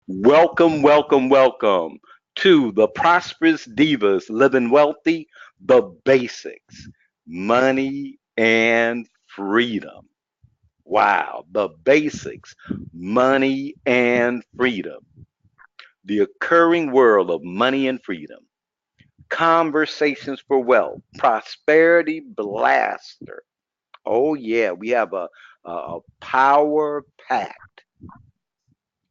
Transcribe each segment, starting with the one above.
Welcome, welcome, welcome to the Prosperous Divas Living Wealthy, the basics, money and freedom. Wow, the basics, money and freedom. The occurring world of money and freedom. Conversations for wealth, prosperity blaster. Oh, yeah, we have a power packed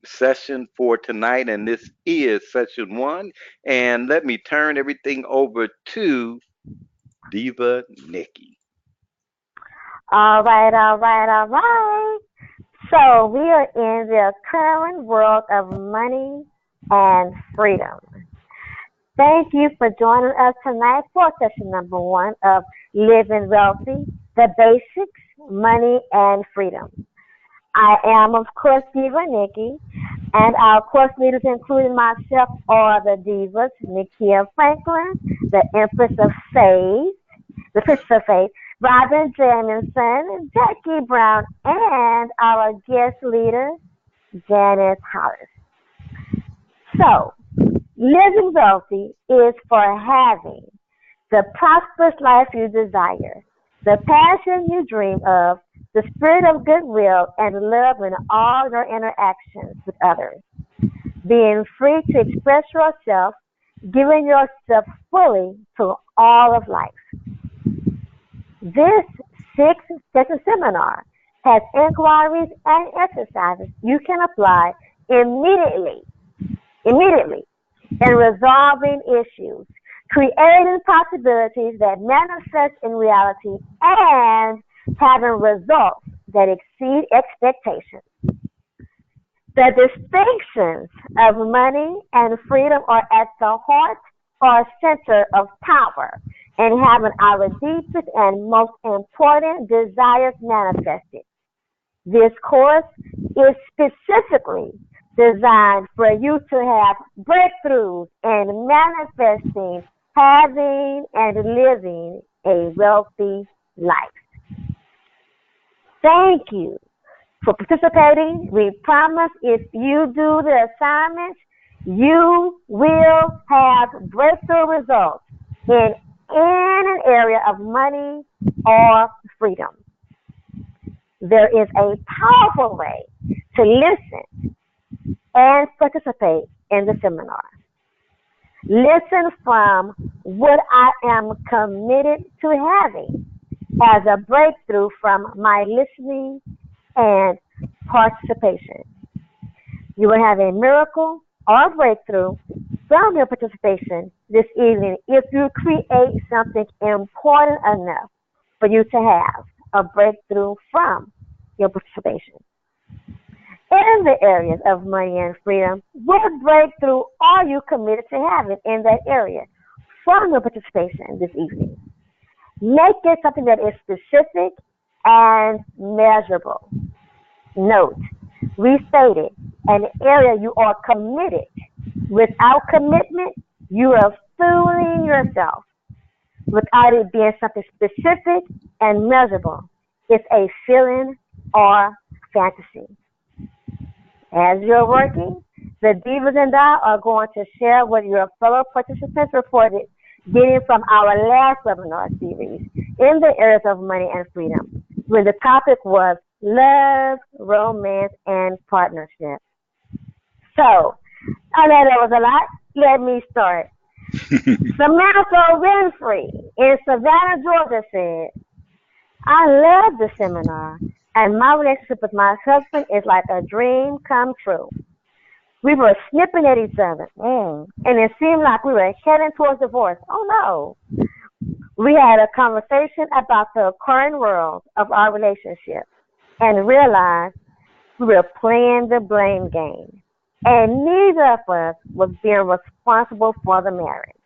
session for tonight, and this is session one. And let me turn everything over to Diva Nikki. All right. So we are in the current world of money and freedom. Thank you for joining us tonight for session number one of Living Wealthy, the Basics, Money and Freedom. I am, of course, Diva Nikki, and our course leaders, including myself, are the Divas, Nikia Franklin, the Empress of Faith, the Princess of Faith, Robin Jamison, Jackie Brown, and our guest leader, Janice Hollis. So, living wealthy is for having the prosperous life you desire, the passion you dream of, the spirit of goodwill and love in all your interactions with others, being free to express yourself, giving yourself fully to all of life. This six-session seminar has inquiries and exercises you can apply immediately, immediately in resolving issues, creating possibilities that manifest in reality, and having results that exceed expectations. The distinctions of money and freedom are at the heart or center of power and having our deepest and most important desires manifested. This course is specifically designed for you to have breakthroughs in manifesting, having, and living a wealthy life. Thank you for participating. We promise if you do the assignments, you will have breakthrough results in an area of money or freedom. There is a powerful way to listen and participate in the seminar. Listen from what I am committed to having as a breakthrough from my listening and participation. You will have a miracle or breakthrough from your participation this evening if you create something important enough for you to have a breakthrough from your participation. In the areas of money and freedom, what breakthrough are you committed to having in that area from your participation this evening? Make it something that is specific and measurable. Note, restated, an area you are committed. Without commitment, you are fooling yourself. Without it being something specific and measurable, it's a feeling or fantasy. As you're working, the Divas and I are going to share what your fellow participants reported getting from our last webinar series in the areas of money and freedom, when the topic was love, romance, and partnership. So, I know that was a lot. Let me start. Samantha Winfrey in Savannah, Georgia said, I love the seminar, and my relationship with my husband is like a dream come true. We were snipping at each other, and it seemed like we were heading towards divorce. Oh no. We had a conversation about the current world of our relationship and realized we were playing the blame game, and neither of us was being responsible for the marriage.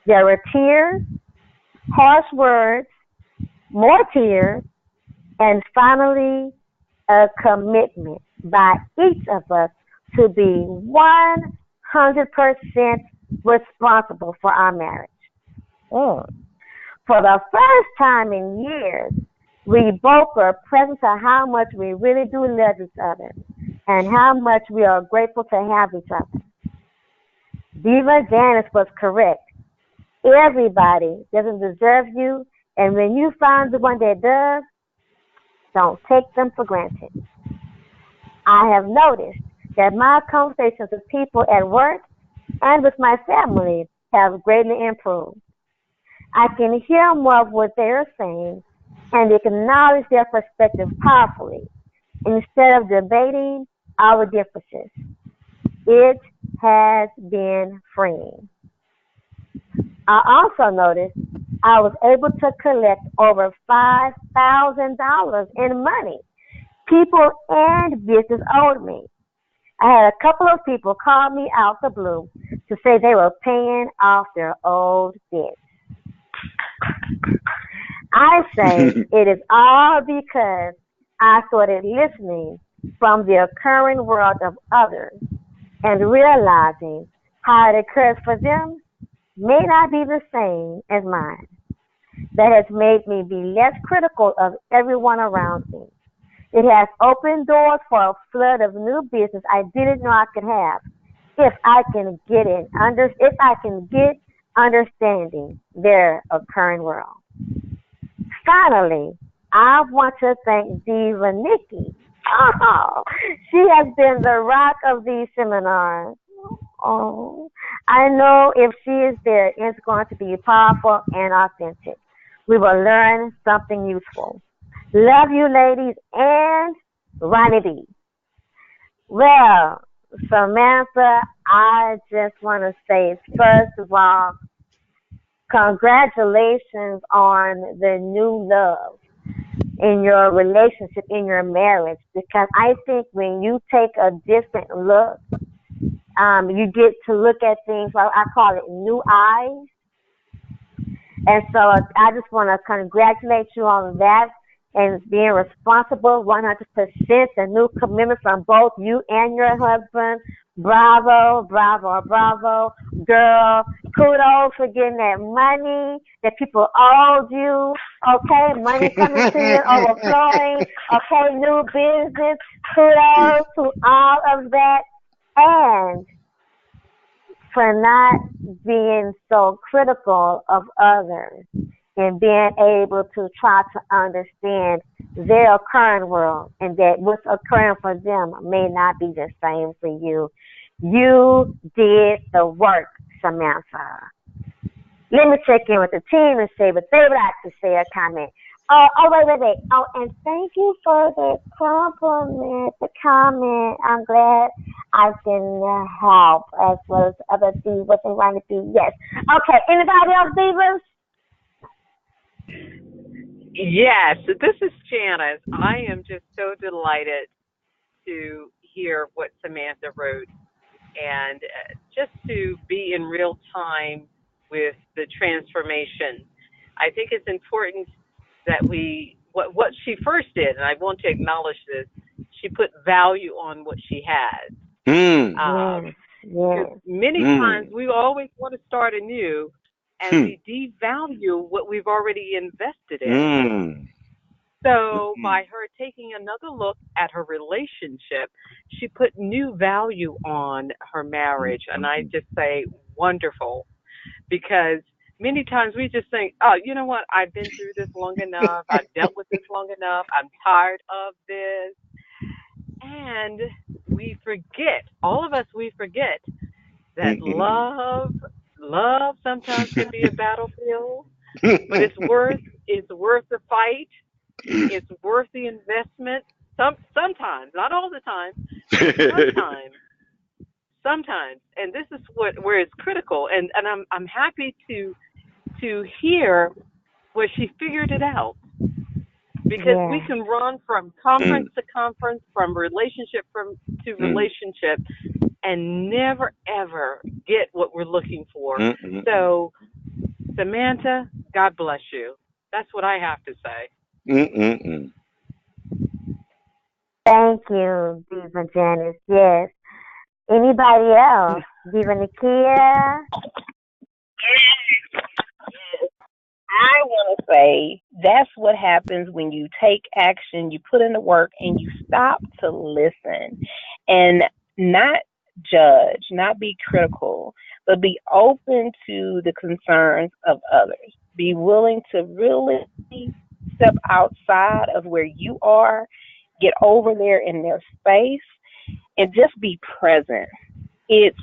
There were tears, harsh words, more tears, and finally a commitment by each of us to be 100% responsible for our marriage. Mm. For the first time in years, we both were present to how much we really do love each other. and how much we are grateful to have each other. Diva Janice was correct. Everybody doesn't deserve you, and when you find the one that does, don't take them for granted. I have noticed that my conversations with people at work and with my family have greatly improved. I can hear more of what they are saying and acknowledge their perspective powerfully instead of debating our differences. It has been freeing. I also noticed I was able to collect over $5,000 in money people and business owed me. I had a couple of people call me out the blue to say they were paying off their old debts. I say it is all because I started listening from the occurring world of others and realizing how it occurs for them may not be the same as mine. That has made me be less critical of everyone around me. It has opened doors for a flood of new business I didn't know I could have if I can get understanding their occurring world. Finally, I want to thank Diva Nikki. Oh, she has been the rock of these seminars. Oh, I know if she is there, it's going to be powerful and authentic. We will learn something useful. Love you, ladies, and Ronnie B. Well, Samantha, I just want to say, first of all, congratulations on the new love in your relationship, in your marriage, because I think when you take a different look, you get to look at things, like I call it new eyes. And so I just want to congratulate you on that and being responsible 100%, the new commitment from both you and your husband. Bravo, bravo, bravo. Girl, kudos for getting that money that people owed you. Okay, money coming to you, overflowing. Okay, new business. Kudos to all of that. And for not being so critical of others and being able to try to understand their current world and that what's occurring for them may not be the same for you. You did the work, Samantha. Let me check in with the team and see what they would like to say or comment. Wait. Oh, and thank you for the compliment, the comment. I'm glad I can help as well as other divas and want to be. Yes. Okay. Anybody else, divas? Yes, this is Janice. I am just so delighted to hear what Samantha wrote and just to be in real time with the transformation. I think it's important that what she first did, and I want to acknowledge this, she put value on what she had. Mm, Yes. Because Yes. many times mm, we always want to start anew and hmm, we devalue what we've already invested in. mm, So, mm, by her taking another look at her relationship, she put new value on her mm, marriage. And I mm, just say, wonderful, because many times we just think, oh, you know what? I've been through this long enough. I've dealt with this long enough. I'm tired of this. And we forget, all of us, we forget that mm, love sometimes can be a battlefield, but mm. it's worth the fight. It's worth the investment. Sometimes, not all the time, but sometimes, and this is where it's critical. And I'm happy to hear where she figured it out because we Yeah. can run from conference Mm, to conference, from relationship to mm, relationship, and never ever get what we're looking for. mm, mm, mm, So, Samantha, God bless you. That's what I have to say. mm, mm, mm. Thank you, Diva Janice. Yes. Anybody else? Diva Nikia? I want to say that's what happens when you take action, you put in the work, and you stop to listen and not judge, not be critical, but be open to the concerns of others. Be willing to really step outside of where you are, get over there in their space, and just be present. It's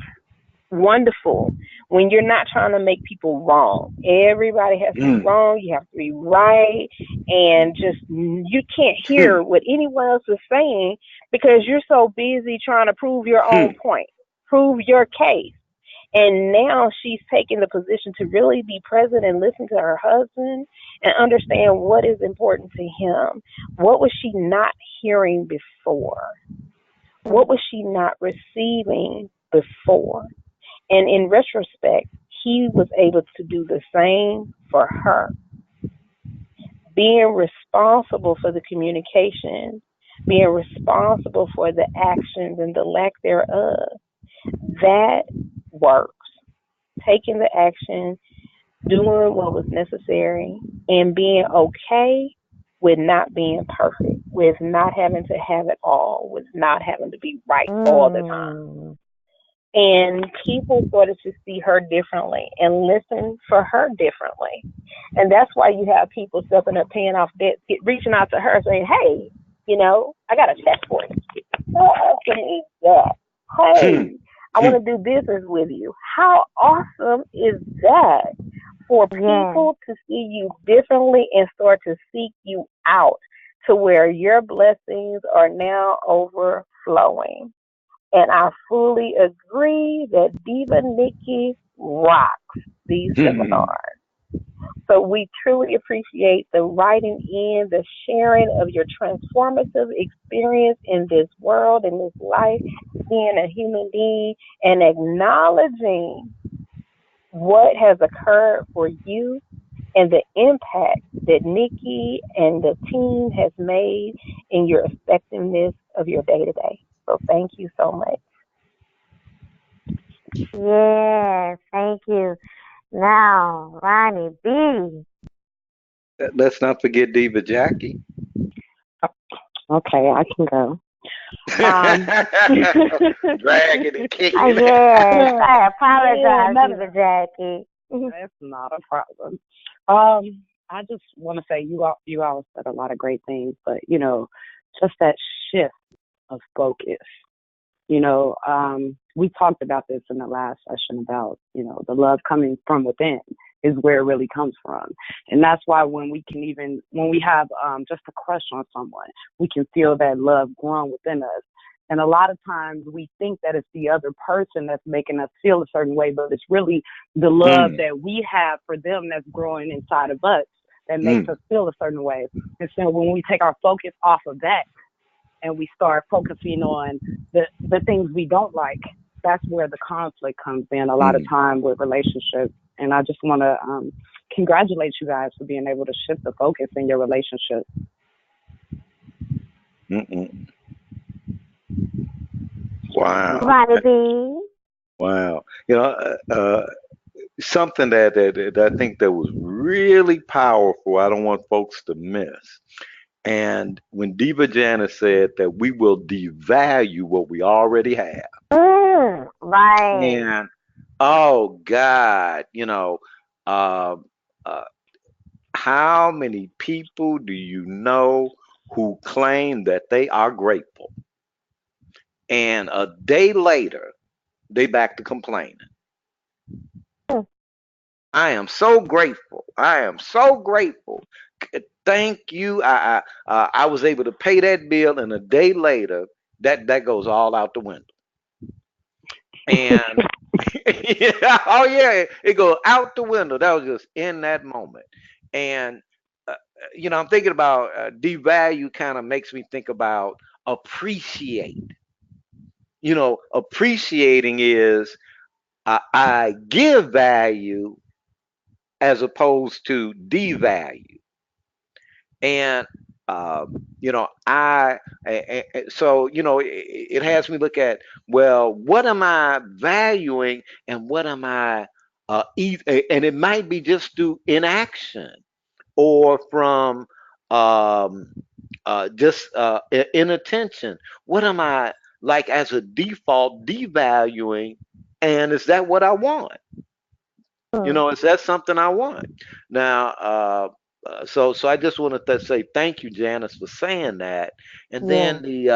wonderful when you're not trying to make people wrong. Everybody has to be Mm. wrong. You have to be right. And just, you can't hear what anyone else is saying because you're so busy trying to prove your own point, prove your case. And now she's taking the position to really be present and listen to her husband and understand what is important to him. What was she not hearing before? What was she not receiving before? And in retrospect, he was able to do the same for her. Being responsible for the communication, being responsible for the actions and the lack thereof, that works. Taking the action, doing what was necessary, and being okay with not being perfect, with not having to have it all, with not having to be right all the time. Mm. And people started to see her differently and listen for her differently. And that's why you have people stepping up, paying off debt, reaching out to her saying, hey, I got a check for you. How awesome is that? Hey, I want to do business with you. How awesome is that? For Yeah. people to see you differently and start to seek you out to where your blessings are now overflowing. And I fully agree that Diva Nikki rocks these seminars. So we truly appreciate the writing in, the sharing of your transformative experience in this world, in this life, being a human being, and acknowledging what has occurred for you and the impact that Nikki and the team has made in your effectiveness of your day to day. So thank you so much. Yeah. Thank you. Now, Ronnie B. Let's not forget Diva Jackie. Okay, I can go. Um, Dragging and kicking. Yes, I yeah, apologize, Diva Jackie. that's not a problem. I just want to say you all said a lot of great things, but just that shift of focus. We talked about this in the last session about the love coming from within is where it really comes from, and that's why when we have just a crush on someone, we can feel that love growing within us. And a lot of times we think that it's the other person that's making us feel a certain way, but it's really the love Mm, that we have for them that's growing inside of us that makes mm, us feel a certain way. And so when we take our focus off of that and we start focusing on the things we don't like, that's where the conflict comes in a lot of mm, time with relationships. And I just want to congratulate you guys for being able to shift the focus in your relationship. mm. Wow. Ronnie B. Wow. Something that I think that was really powerful, I don't want folks to miss. And when Diva Janice said that we will devalue what we already have. Right. And oh God, uh, uh, how many people do you know who claim that they are grateful? And a day later, they back to complaining. I am so grateful. I am so grateful. Thank you. I was able to pay that bill, and a day later, that goes all out the window. And yeah, oh yeah, it goes out the window. That was just in that moment. And I'm thinking about devalue. Kind of makes me think about appreciate. Appreciating is I give value as opposed to devalue. And so it has me look at, well, what am I valuing and what am I and it might be just through inaction or from um, just inattention. What am I like as a default devaluing? And is that what I want? Is that something I want? Now, so I just wanted to say thank you, Janice, for saying that. And Yeah. then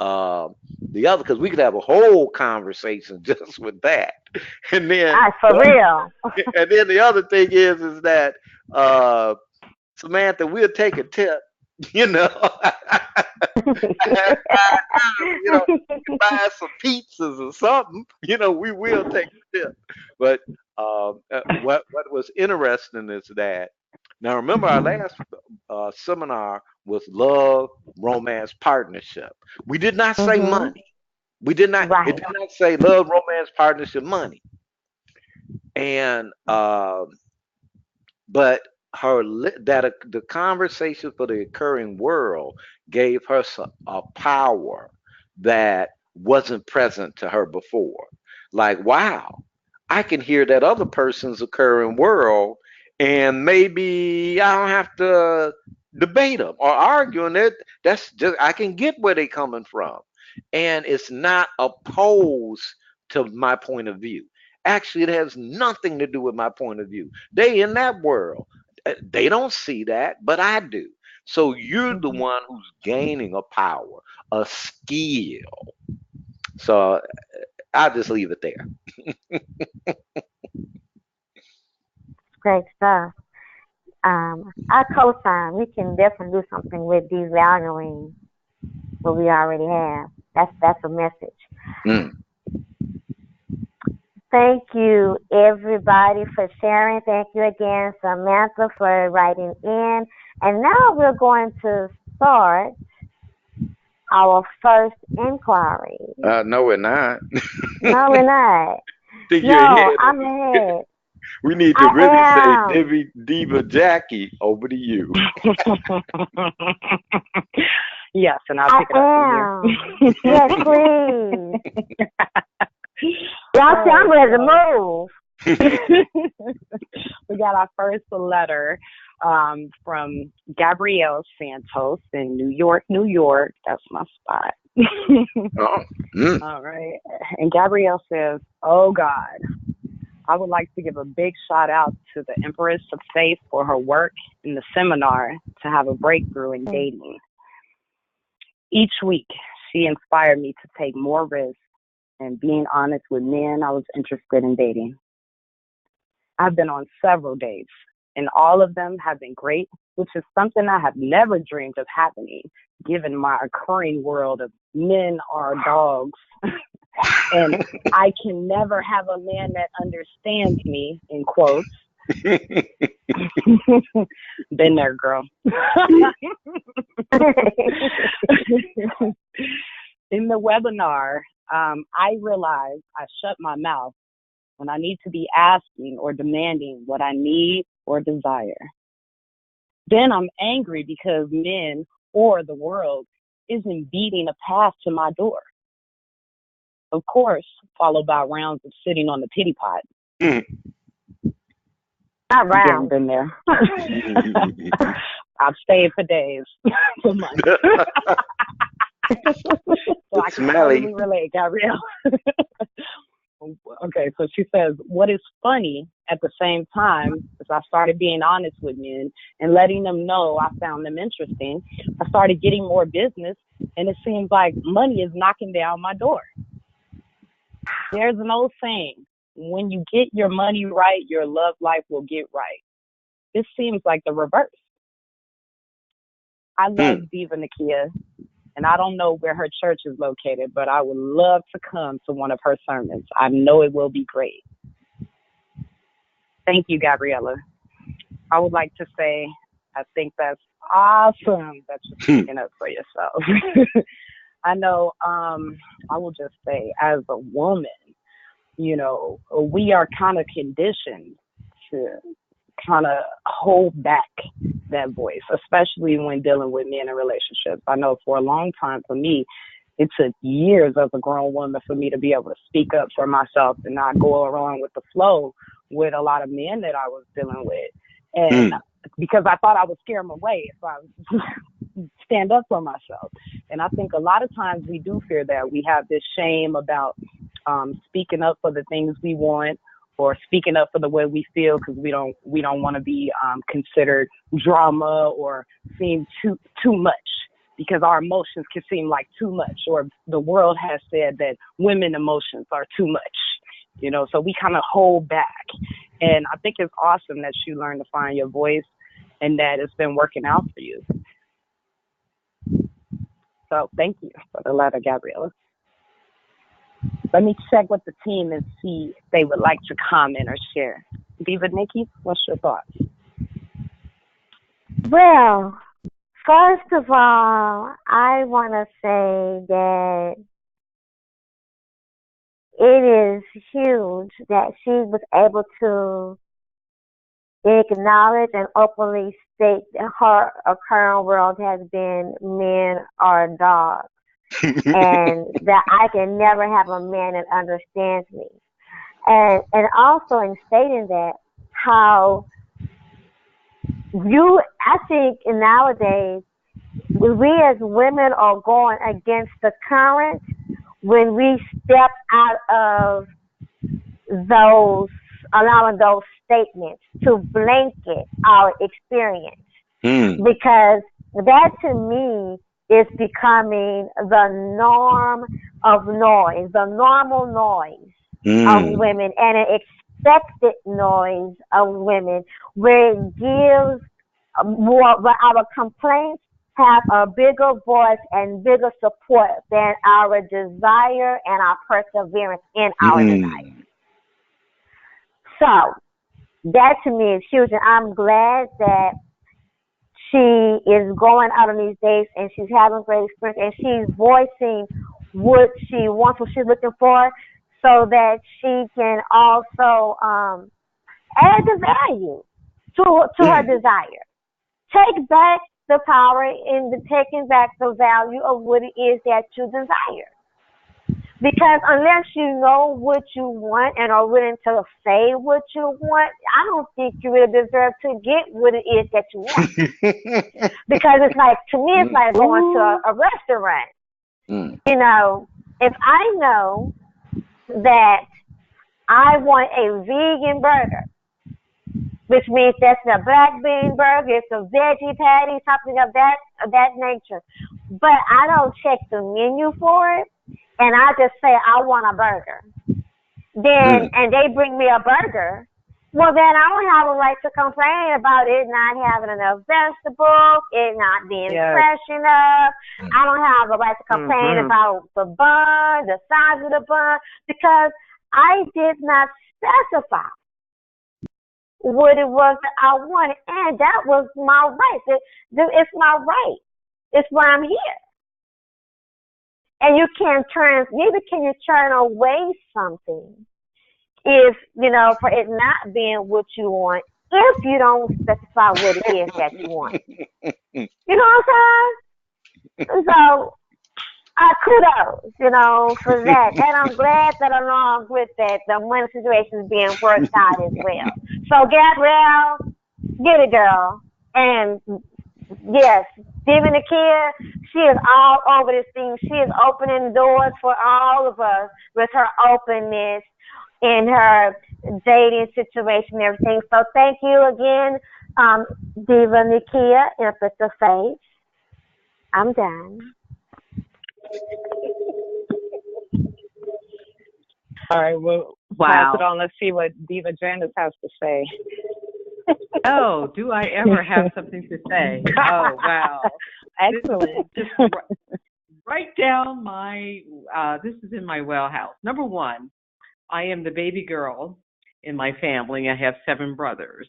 uh, the other, because we could have a whole conversation just with that. And then, For real. and then the other thing is that uh, Samantha, we'll take a tip. You know, you know, buy some pizzas or something. We will take a tip. But what was interesting is that now remember our last seminar was love, romance, partnership. We did not say Mhm. money. We did not. It Right. did not say love, romance, partnership, money. And but the conversation for the occurring world gave her a power that wasn't present to her before. Like, wow, I can hear that other person's occurring world, and maybe I don't have to debate them or argue on it. That's just I can get where they're coming from, and it's not opposed to my point of view. Actually, it has nothing to do with my point of view. They in that world. They don't see that, but I do. So you're the Mhm. one who's gaining a power, a skill. So I'll just leave it there. Great stuff. I co-sign. We can definitely do something with devaluing what we already have. That's a message. Mm. Thank you, everybody, for sharing. Thank you again, Samantha, for writing in. And now we're going to start our first inquiry. No, we're not. No, we're not. Think you're No, ahead of I'm me. ahead. We need to really say I am. Diva Jackie over to you. Yes, and I'll I pick it up from here. am. Yes, please. Y'all see, I'm ready to move. We got our first letter from Gabrielle Santos in New York, New York. That's my spot. Oh. Mm. All right. And Gabrielle says, "Oh God, I would like to give a big shout out to the Empress of Faith for her work in the seminar to have a breakthrough in dating. Each week, she inspired me to take more risks and being honest with men I was interested in dating. I've been on several dates, and all of them have been great, which is something I have never dreamed of happening, given my occurring world of men are dogs. And I can never have a man that understands me, in quotes." Been there, girl. In the webinar, I realized I shut my mouth when I need to be asking or demanding what I need or desire. Then I'm angry because men or the world isn't beating a path to my door. Of course, followed by rounds of sitting on the pity pot. Not Again, round. been there. I've stayed for days, for months. So I can totally relate, Gabrielle. Okay, so she says, what is funny at the same time is I started being honest with men and letting them know I found them interesting. I started getting more business, and it seems like money is knocking down my door. There's an old saying, when you get your money right, your love life will get right. This seems like the reverse. I love Diva Nakia, and I don't know where her church is located, but I would love to come to one of her sermons. I know it will be great. Thank you, Gabriella. I would like to say I think that's awesome that you're speaking up for yourself. I know, I will just say, as a woman, you know, we are kind of conditioned to kind of hold back that voice, especially when dealing with men in relationships. I know for a long time, for me, it took years as a grown woman for me to be able to speak up for myself and not go along with the flow with a lot of men that I was dealing with. And because I thought I would scare them away if I stand up for myself. And I think a lot of times we do fear that. We have this shame about speaking up for the things we want, or speaking up for the way we feel, because we don't want to be considered drama or seem too much, because our emotions can seem like too much, or the world has said that women emotions are too much, you know, so we kind of hold back. And I think it's awesome that you learned to find your voice and that it's been working out for you. So thank you for the letter, Gabriella. Let me check with the team and see if they would like to comment or share. Diva Nikki, what's your thoughts? Well, first of all, I want to say that it is huge that she was able to acknowledge and openly state that her current world has been men or dogs, and that I can never have a man that understands me. And also in stating that, how I think nowadays, we as women are going against the current when we step out of allowing those statements to blanket our experience. Because that to me is becoming the norm of noise, the normal noise of women, and an expected noise of women, where it gives more, where our complaints have a bigger voice and bigger support than our desire and our perseverance in our desire. So that to me is huge, and I'm glad that she is going out on these dates and she's having great experience, and she's voicing what she wants, what she's looking for, so that she can also add the value to her desire. Take back the power in taking back the value of what it is that you desire. Because unless you know what you want and are willing to say what you want, I don't think you really deserve to get what it is that you want. Because it's like, to me, it's like going to a restaurant. You know, if I know that I want a vegan burger, which means that's a black bean burger, it's a veggie patty, something of that nature, but I don't check the menu for it, and I just say I want a burger, then and they bring me a burger, well then I don't have a right to complain about it not having enough vegetables, it not being fresh enough. I don't have a right to complain about the bun, the size of the bun, because I did not specify what it was that I wanted, and that was my right. It's my right. It's why I'm here. And you can't neither can you turn away something if, you know, for it not being what you want, if you don't specify what it is that you want. You know what I'm saying? So, kudos, you know, for that. And I'm glad that along with that, the money situation is being worked out as well. So, Gabrielle, get it, girl. And yes, Diva Nakia, she is all over this thing. She is opening doors for all of us with her openness in her dating situation and everything. So thank you again, Diva Nakia, Empathy Face. I'm done. All right, well, pass it on. Let's see what Diva Janice has to say. Oh, do I ever have something to say? Oh, wow. Excellent. Just write down this is in my wellhouse. Number one, I am the baby girl in my family. I have 7 brothers.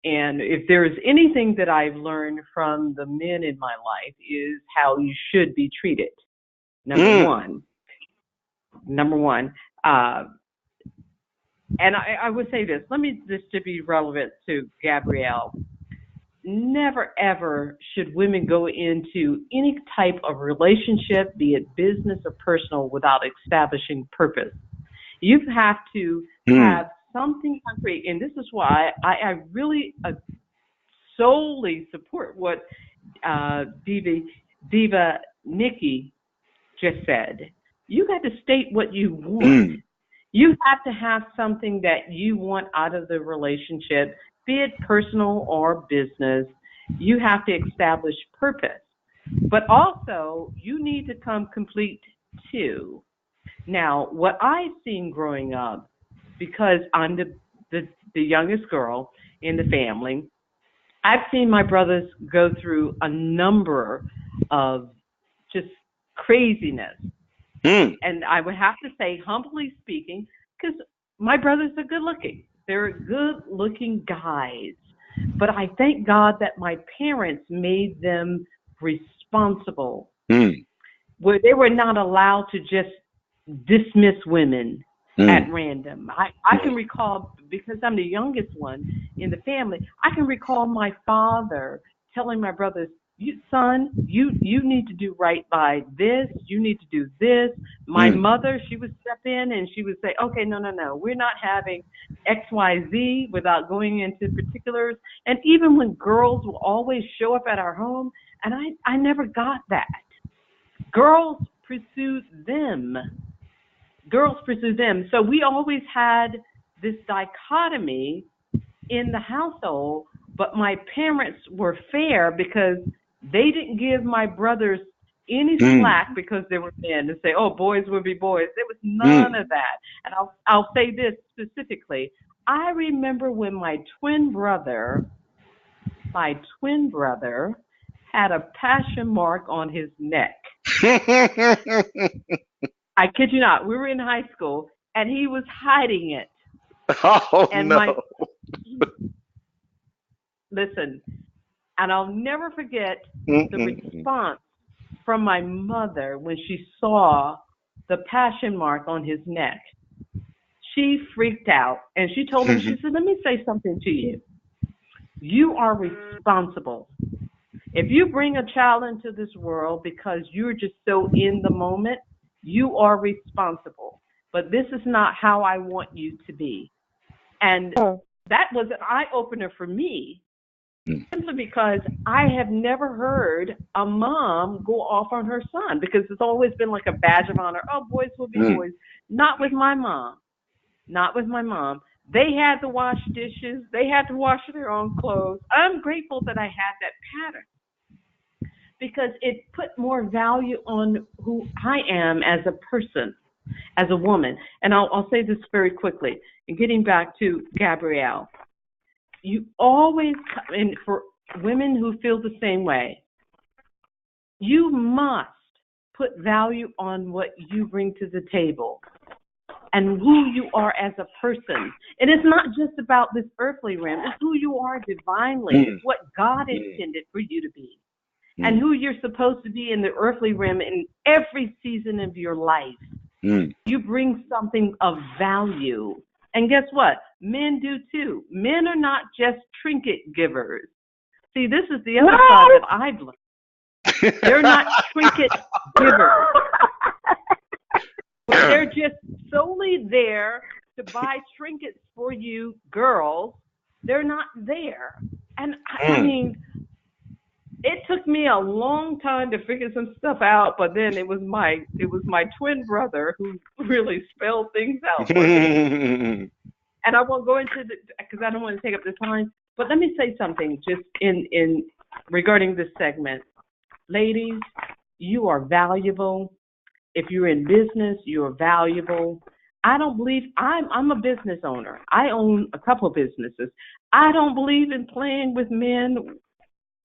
And if there's anything that I've learned from the men in my life is how you should be treated. Number one. And I would say this, this to be relevant to Gabrielle. Never, ever should women go into any type of relationship, be it business or personal, without establishing purpose. You have to have something concrete. And this is why I really solely support what Diva Nikki just said. You got to state what you want. Mm. You have to have something that you want out of the relationship, be it personal or business. You have to establish purpose. But also, you need to come complete too. Now, what I've seen growing up, because I'm the youngest girl in the family, I've seen my brothers go through a number of just craziness. Mm. And I would have to say, humbly speaking, because my brothers are good looking. They're good looking guys. But I thank God that my parents made them responsible, Mm. where they were not allowed to just dismiss women at Mm. random. I can recall, because I'm the youngest one in the family, I can recall my father telling my brothers, son, you need to do right by this. You need to do this. My Mm. mother, she would step in and she would say, okay, no. We're not having XYZ without going into particulars. And even when girls will always show up at our home, and I never got that. Girls pursued them. Girls pursued them. So we always had this dichotomy in the household, but my parents were fair because they didn't give my brothers any Mm. slack because they were men and say, "Oh, boys will be boys." There was none Mm. of that. And I'll say this specifically. I remember when my twin brother had a passion mark on his neck. I kid you not. We were in high school and he was hiding it. Oh And no. my listen, and I'll never forget the Mm-mm. response from my mother when she saw the passion mark on his neck. She freaked out and she told him, she said, let me say something to you. You are responsible. If you bring a child into this world because you're just so in the moment, you are responsible. But this is not how I want you to be. And that was an eye opener for me, Mm. simply because I have never heard a mom go off on her son, because it's always been like a badge of honor. Oh, boys will be Mm. boys. Not with my mom. Not with my mom. They had to wash dishes. They had to wash their own clothes. I'm grateful that I had that pattern, because it put more value on who I am as a person, as a woman. And I'll say this very quickly. And getting back to Gabrielle, you always, and for women who feel the same way, you must put value on what you bring to the table and who you are as a person. And it's not just about this earthly realm. It's who you are divinely. Mm. It's what God Mm. intended for you to be, and Mm. who you're supposed to be in the earthly realm in every season of your life. Mm. You bring something of value. And guess what? Men do too. Men are not just trinket givers. See, this is the other side that I've learned. They're not trinket givers. But they're just solely there to buy trinkets for you girls. They're not there. And I Mm. mean, it took me a long time to figure some stuff out, but then it was my twin brother who really spelled things out for me. And I won't go into because I don't want to take up the time. But let me say something just in regarding this segment. Ladies, you are valuable. If you're in business, you are valuable. I don't believe I'm a business owner. I own a couple of businesses. I don't believe in playing with men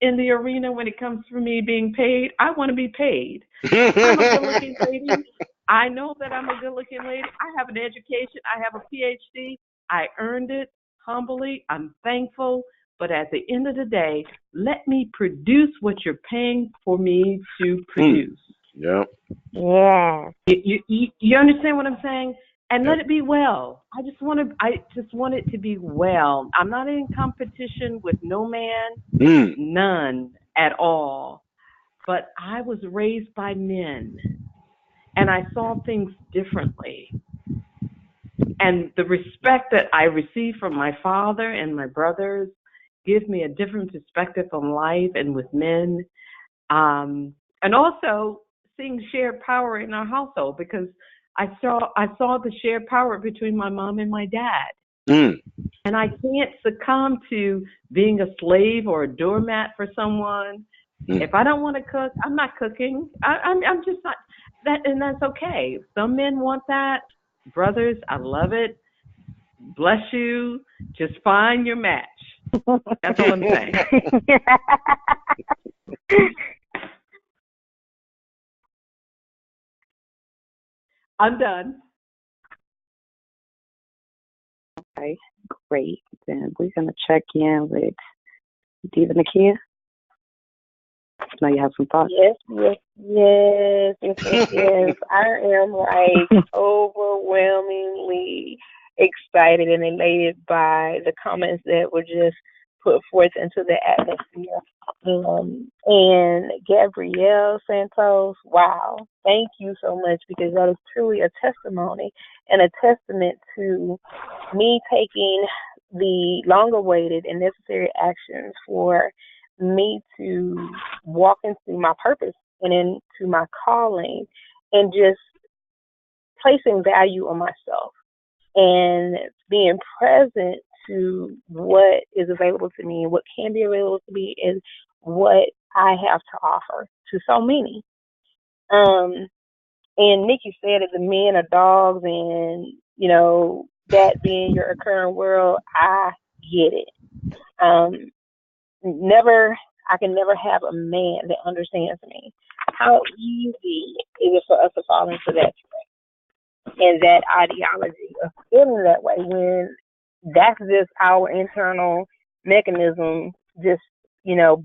in the arena when it comes for me being paid. I want to be paid. I'm a good looking lady. I know that I'm a good looking lady. I have an education. I have a PhD. I earned it humbly. I'm thankful. But at the end of the day, let me produce what you're paying for me to Mm. produce. Yep. Yeah. You understand what I'm saying? And let Yep. it be well. I just want it to be well. I'm not in competition with no man, Mm. none at all. But I was raised by men, and I saw things differently. and the respect that I receive from my father and my brothers gives me a different perspective on life and with men. And also seeing shared power in our household, because I saw the shared power between my mom and my dad. Mm, And I can't succumb to being a slave or a doormat for someone. mm. If I don't want to cook, I'm not cooking. I'm just not that, and that's okay. Some men want that. Brothers, I love it. Bless you. Just find your match. That's all I'm saying. I'm done. Okay, great. Then we're gonna check in with Diva Nakia. Now you have some thoughts. Yes. I am like overwhelmingly excited and elated by the comments that were just put forth into the atmosphere. And Gabrielle Santos, wow, thank you so much, because that is truly a testimony and a testament to me taking the long awaited and necessary actions for me to walk into my purpose and into my calling, and just placing value on myself and being present to what is available to me and what can be available to me and what I have to offer to so many. Um, and Nikki said that the men are dogs, and that being your occurring world, I get it. Um, never, I can never have a man that understands me. How easy is it for us to fall into that and that ideology of feeling that way, when that's just our internal mechanism, just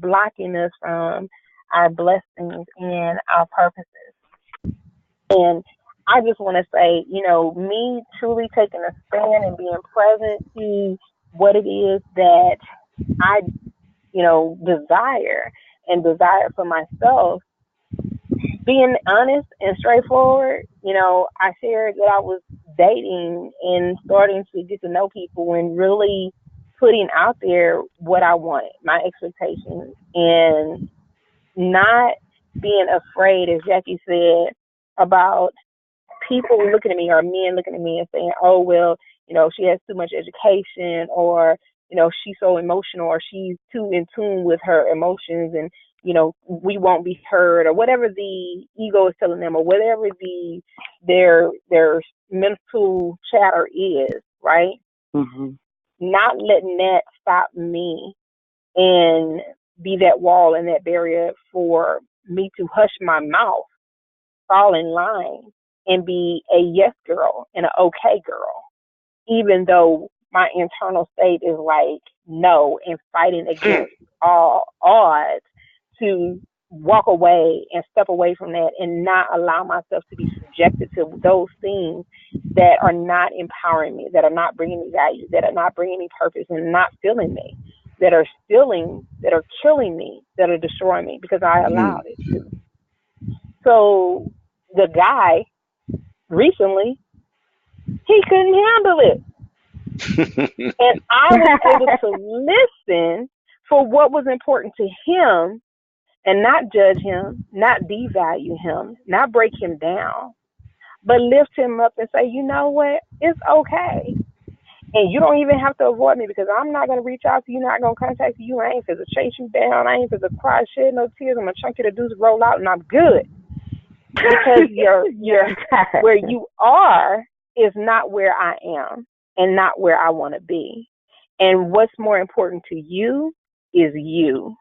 blocking us from our blessings and our purposes. And I just want to say, me truly taking a stand and being present to what it is that I, desire and desire for myself, being honest and straightforward. I shared that I was dating and starting to get to know people and really putting out there what I wanted, my expectations, and not being afraid, as Jackie said, about people looking at me, or men looking at me and saying, oh, well, she has too much education, or, she's so emotional, or she's too in tune with her emotions, and, we won't be heard, or whatever the ego is telling them, or whatever their mental chatter is, right? Mm-hmm. Not letting that stop me and be that wall and that barrier for me to hush my mouth, fall in line, and be a yes girl and an okay girl, even though my internal state is like no, and fighting against all odds to walk away and step away from that and not allow myself to be subjected to those things that are not empowering me, that are not bringing me value, that are not bringing me purpose and not filling me, that are stealing, that are killing me, that are destroying me because I allowed it to. So the guy recently, he couldn't handle it. And I was able to listen for what was important to him and not judge him, not devalue him, not break him down, but lift him up and say, you know what, it's okay. And you don't even have to avoid me, because I'm not going to reach out to you, not going to contact you. I ain't finna chase you down. I ain't finna cry, shed no tears. I'm going to chunk you to do roll out, and I'm good. Because you're where you are is not where I am and not where I want to be. And what's more important to you is you.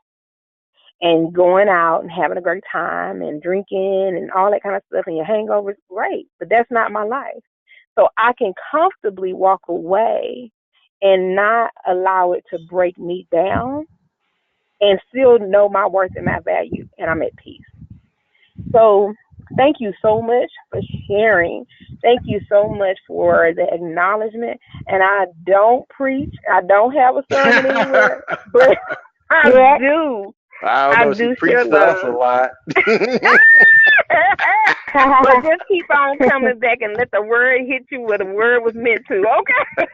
And going out and having a great time and drinking and all that kind of stuff and your hangovers, great. But that's not my life. So I can comfortably walk away and not allow it to break me down and still know my worth and my value, and I'm at peace. So thank you so much for sharing. Thank you so much for the acknowledgement. And I don't preach. I don't have a sermon anywhere, but I do I don't I know. She do share preached to us a love. lot. But just keep on coming back and let the word hit you where the word was meant to, okay?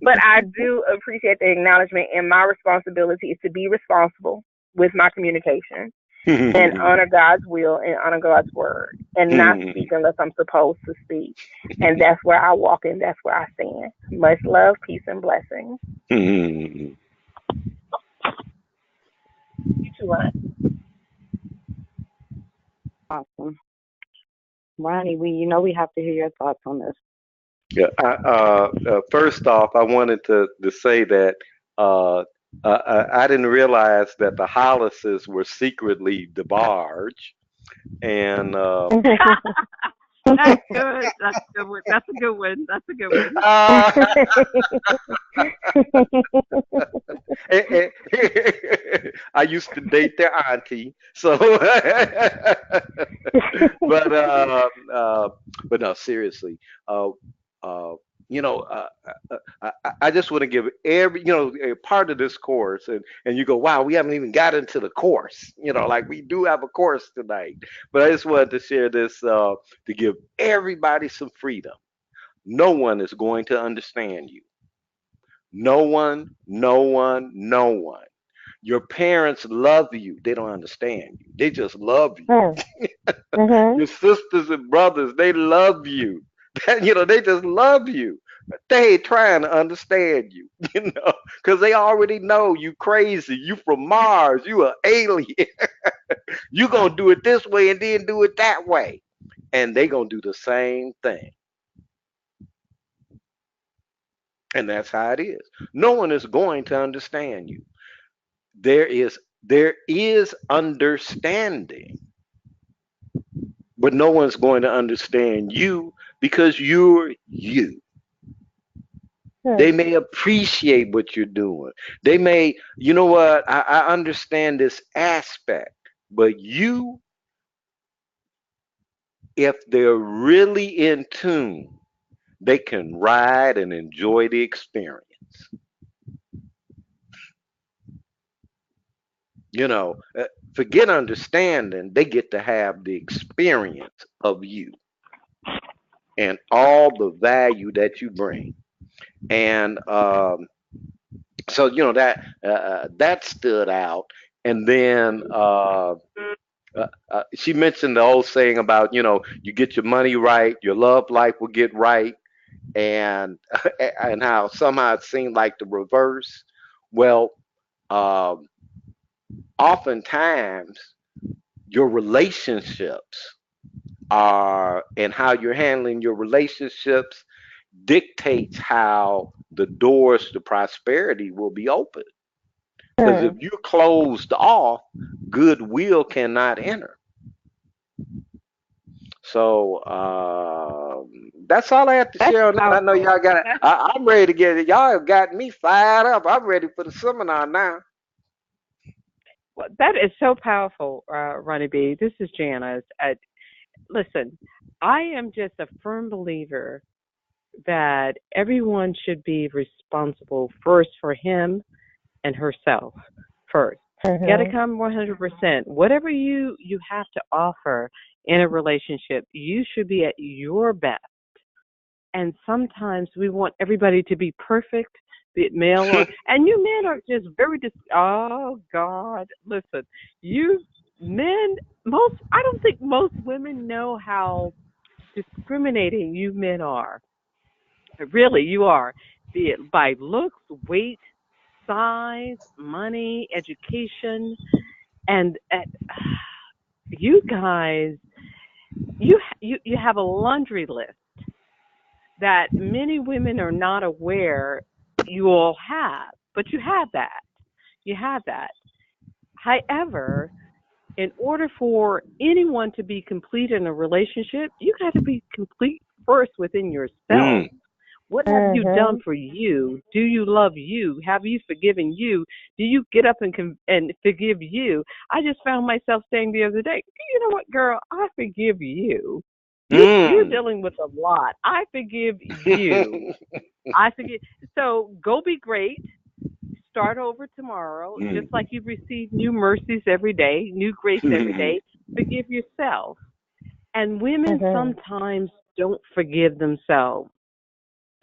But I do appreciate the acknowledgement, and my responsibility is to be responsible with my communication and honor God's will and honor God's word and not speak unless I'm supposed to speak. And that's where I walk and that's where I stand. Much love, peace, and blessings. You too, Ron. Awesome. Ronnie, we have to hear your thoughts on this. Yeah. First off, I wanted to say that uh, I didn't realize that the Hollises were secretly DeBarge, and That's good. That's a good one. That's a good one. That's a good one. uh, I used to date their auntie, so but but no, seriously, uh, uh, you know, I just want to give every a part of this course, and you go, wow, we haven't even got into the course, like we do have a course tonight, but I just wanted to share this to give everybody some freedom. No one is going to understand you. No one, no one, no one. Your parents love you. They don't understand you. They just love you. Your sisters and brothers, they love you. They just love you. They ain't trying to understand you, because they already know you crazy. You from Mars. You an alien. You gonna do it this way and then do it that way, and they gonna do the same thing. And that's how it is. No one is going to understand you. There is understanding, but no one's going to understand you because you're you. They may appreciate what you're doing. They may, you know what, I understand this aspect, but you, if they're really in tune, they can ride and enjoy the experience. You know, forget understanding, they get to have the experience of you and all the value that you bring. And so that stood out. And then she mentioned the old saying about you get your money right, your love life will get right, and and how somehow it seemed like the reverse. Well, um, oftentimes your relationships are and how you're handling your relationships dictates how the doors to prosperity will be open. Because if you're closed off, goodwill cannot enter. So that's all I have to That's share on that. I know powerful. y'all got it. That's I'm ready to get it. Y'all have got me fired up. I'm ready for the seminar now. well, that is so powerful, Ronnie B. This is Janice. Listen, I am just a firm believer that everyone should be responsible first for him and herself first. Got to come 100%. Whatever you have to offer in a relationship, you should be at your best. And sometimes we want everybody to be perfect, be it male or and you men are just very oh God, listen, you men most I don't think most women know how discriminating you men are. Really, you are. Be it by looks, weight, size, money, education, and you guys, you have a laundry list that many women are not aware you all have, but you have that. You have that. However, in order for anyone to be complete in a relationship, you got to be complete first within yourself. Mm. What have you done for you? Do you love you? Have you forgiven you? Do you get up and forgive you? I just found myself saying the other day, you know what, girl, I forgive you. You're Mm. dealing with a lot. I forgive you. I forgive. So go be great. start over tomorrow, just Mm. like you receive new mercies every day, new grace every day. Forgive yourself. And women Mhm. sometimes don't forgive themselves.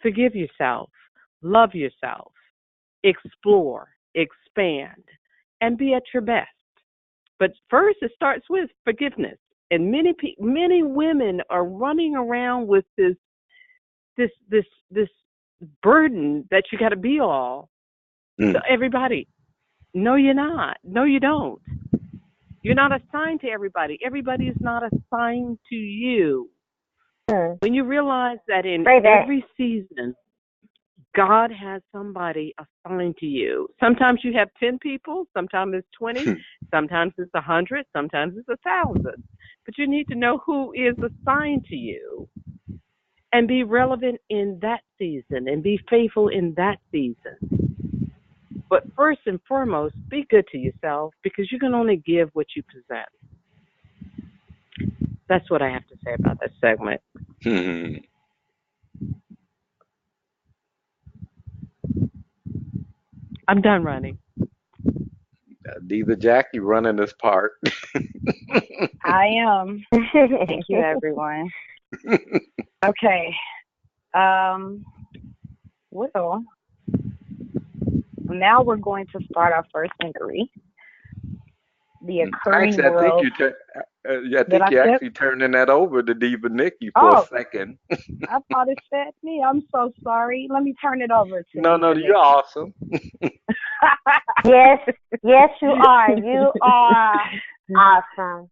Forgive yourself. Love yourself. Explore, expand, and be at your best. But first, it starts with forgiveness. And many women are running around with this burden that you got to be all to Mm. everybody. No, you're not. No, you don't. You're not assigned to everybody. Everybody is not assigned to you. Mm. When you realize that in Say that. every season, God has somebody assigned to you. Sometimes you have 10 people, sometimes it's 20, sometimes it's 100, sometimes it's 1,000. But you need to know who is assigned to you and be relevant in that season and be faithful in that season. But first and foremost, be good to yourself because you can only give what you possess. That's what I have to say about that segment. Mm. I'm done running. Diva Jackie running this part. I am. Thank you, everyone. Okay. Um, well, now we're going to start our first inquiry. The occurring Actually, world. I Did think I you're skip? actually turning that over to Diva Nikki for a Oh, second. I thought it said me. I'm so sorry. Let me turn it over to No, no, Diva you're Nikki. awesome. Yes, yes, you are. You are awesome.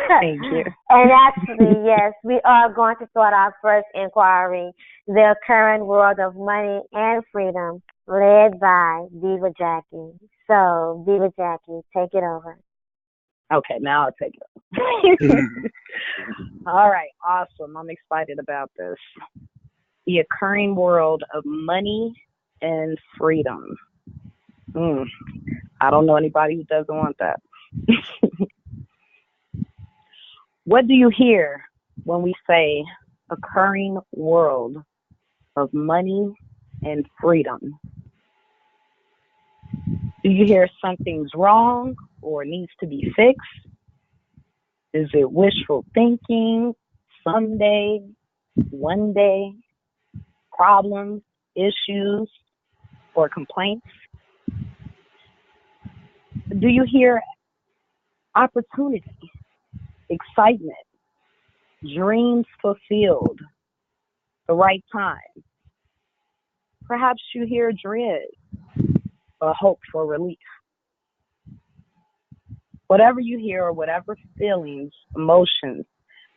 Thank you. And actually, yes, we are going to start our first inquiry, the current world of money and freedom, led by Diva Jackie. So, Diva Jackie, take it over. Okay, now I'll take it. All right, awesome. I'm excited about this. The occurring world of money and freedom. Mm, I don't know anybody who doesn't want that. What do you hear when we say occurring world of money and freedom? Do you hear something's wrong or needs to be fixed? Is it wishful thinking? Someday, one day, problems, issues, or complaints? Do you hear opportunity, excitement, dreams fulfilled, the right time? Perhaps you hear dread or hope for relief. Whatever you hear or whatever feelings, emotions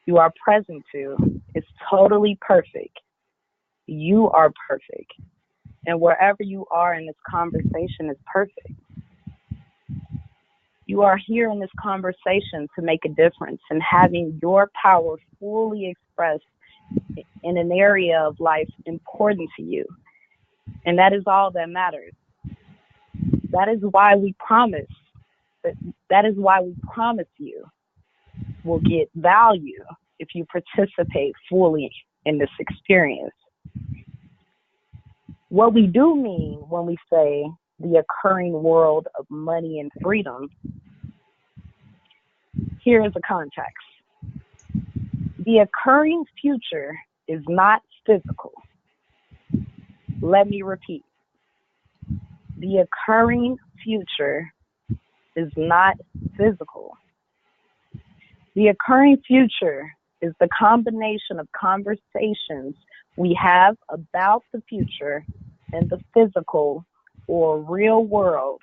you are present to is totally perfect. You are perfect. And wherever you are in this conversation is perfect. You are here in this conversation to make a difference and having your power fully expressed in an area of life important to you. And that is all that matters. That is why we promise. That is why we promise you will get value if you participate fully in this experience. What we do mean when we say the occurring world of money and freedom, here is a context. The occurring future is not physical. Let me repeat. The occurring future is not physical. The occurring future is the combination of conversations we have about the future and the physical or real world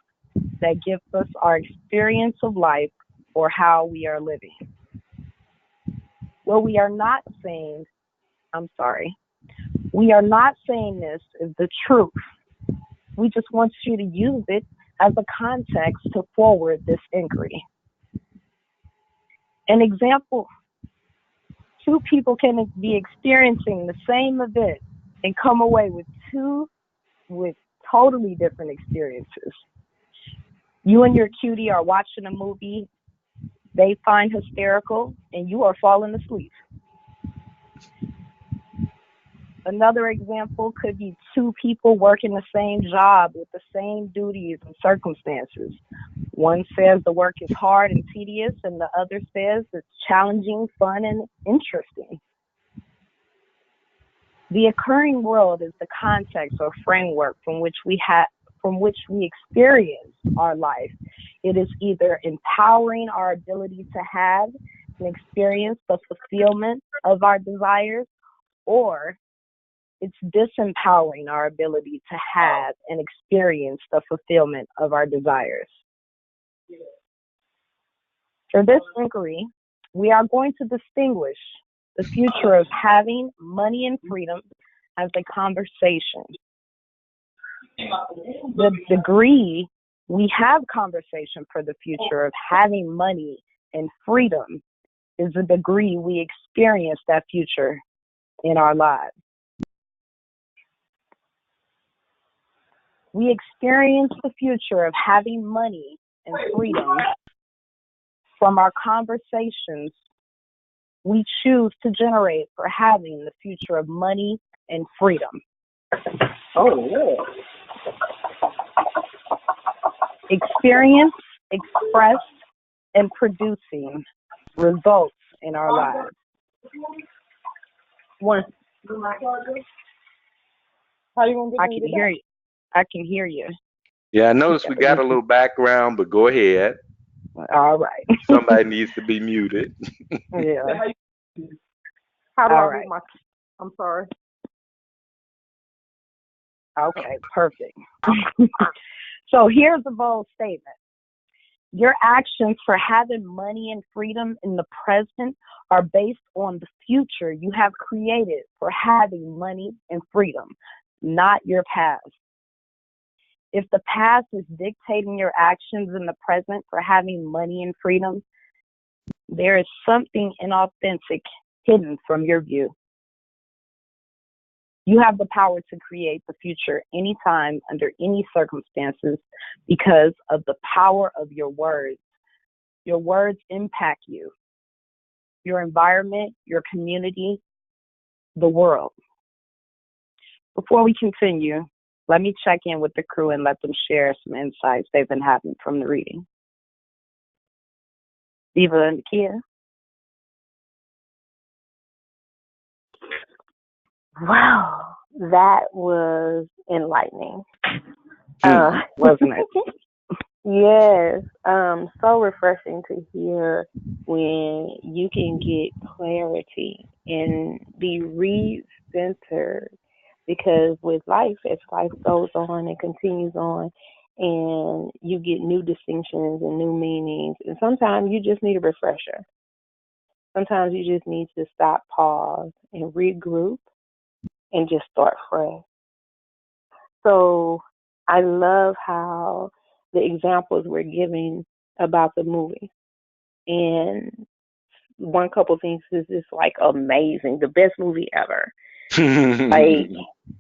that gives us our experience of life or how we are living. What we are not saying, we are not saying this is the truth. We just want you to use it as a context to forward this inquiry. An example, two people can be experiencing the same event and come away with totally different experiences. You and your cutie are watching a movie they find hysterical and you are falling asleep. Another example could be two people working the same job with the same duties and circumstances. One says the work is hard and tedious, and the other says it's challenging, fun, and interesting. The occurring world is the context or framework from which we experience our life. It is either empowering our ability to have and experience the fulfillment of our desires, or it's disempowering our ability to have and experience the fulfillment of our desires. For this inquiry, we are going to distinguish the future of having money and freedom as a conversation. The degree we have conversation for the future of having money and freedom is the degree we experience that future in our lives. We experience the future of having money and freedom from our conversations we choose to generate for having the future of money and freedom. Oh, yeah. Experience, expressed, and producing results in our lives. One. I can hear you. I can hear you. Yeah, I noticed we got a little background, but go ahead. All right. Somebody needs to be muted. Yeah. How do All I right. move my? I'm sorry. Okay, perfect. So here's a bold statement. Your actions for having money and freedom in the present are based on the future you have created for having money and freedom, not your past. If the past is dictating your actions in the present for having money and freedom, there is something inauthentic hidden from your view. You have the power to create the future anytime, under any circumstances, because of the power of your words. Your words impact you, your environment, your community, the world. Before we continue, let me check in with the crew and let them share some insights they've been having from the reading. Diva and Kia. Wow, that was enlightening. Wasn't it? Yes, so refreshing to hear when you can get clarity and be re-centered. Because with life, as life goes on and continues on, and you get new distinctions and new meanings, and sometimes you just need a refresher. Sometimes you just need to stop, pause, and regroup and just start fresh. So I love how the examples we're giving about the movie. And one couple things is just like amazing, the best movie ever. Like,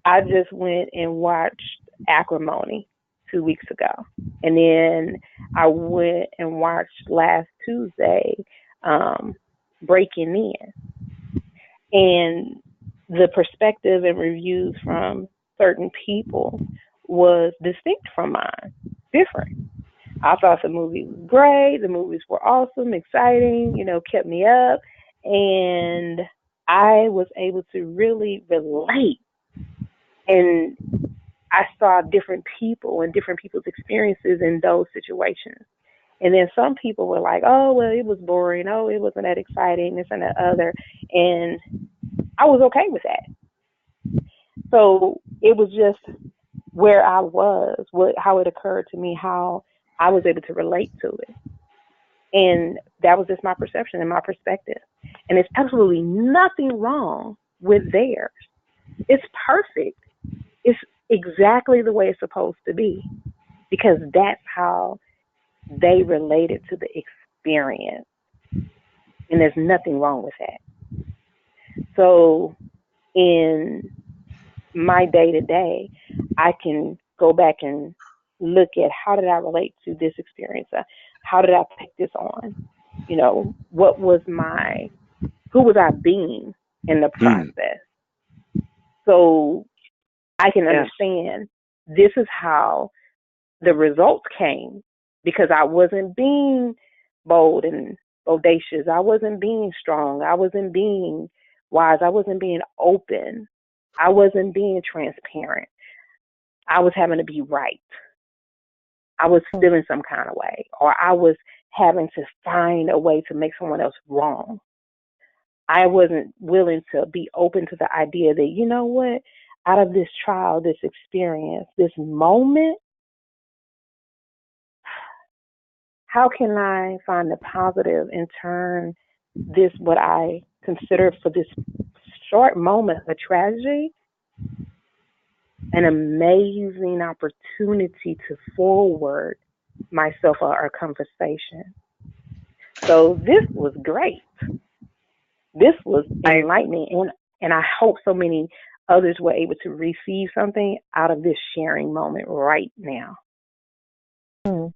I just went and watched Acrimony 2 weeks ago. And then I went and watched last Tuesday, Breaking In. And the perspective and reviews from certain people was distinct from mine, different. I thought the movie was great. The movies were awesome, exciting, kept me up. And I was able to really relate. And I saw different people and different people's experiences in those situations. And then some people were like, oh, well, it was boring. Oh, it wasn't that exciting, this and that other. And I was okay with that. So it was just where I was, how it occurred to me, how I was able to relate to it. And that was just my perception and my perspective. And there's absolutely nothing wrong with theirs. It's perfect. It's exactly the way it's supposed to be, because that's how they related to the experience. And there's nothing wrong with that. So in my day-to-day, I can go back and look at how did I relate to this experience? How did I take this on? Who was I being in the process? So I can Yes. understand this is how the results came, because I wasn't being bold and audacious. I wasn't being strong. I wasn't being wise. I wasn't being open. I wasn't being transparent. I was having to be right. I was feeling some kind of way, or I was having to find a way to make someone else wrong. I wasn't willing to be open to the idea that, you know what, out of this trial, this experience, this moment, how can I find the positive and turn this, what I consider for this short moment a tragedy, an amazing opportunity to forward myself or our conversation. So this was great. This was I enlightening, and I hope so many others were able to receive something out of this sharing moment right now. Mm.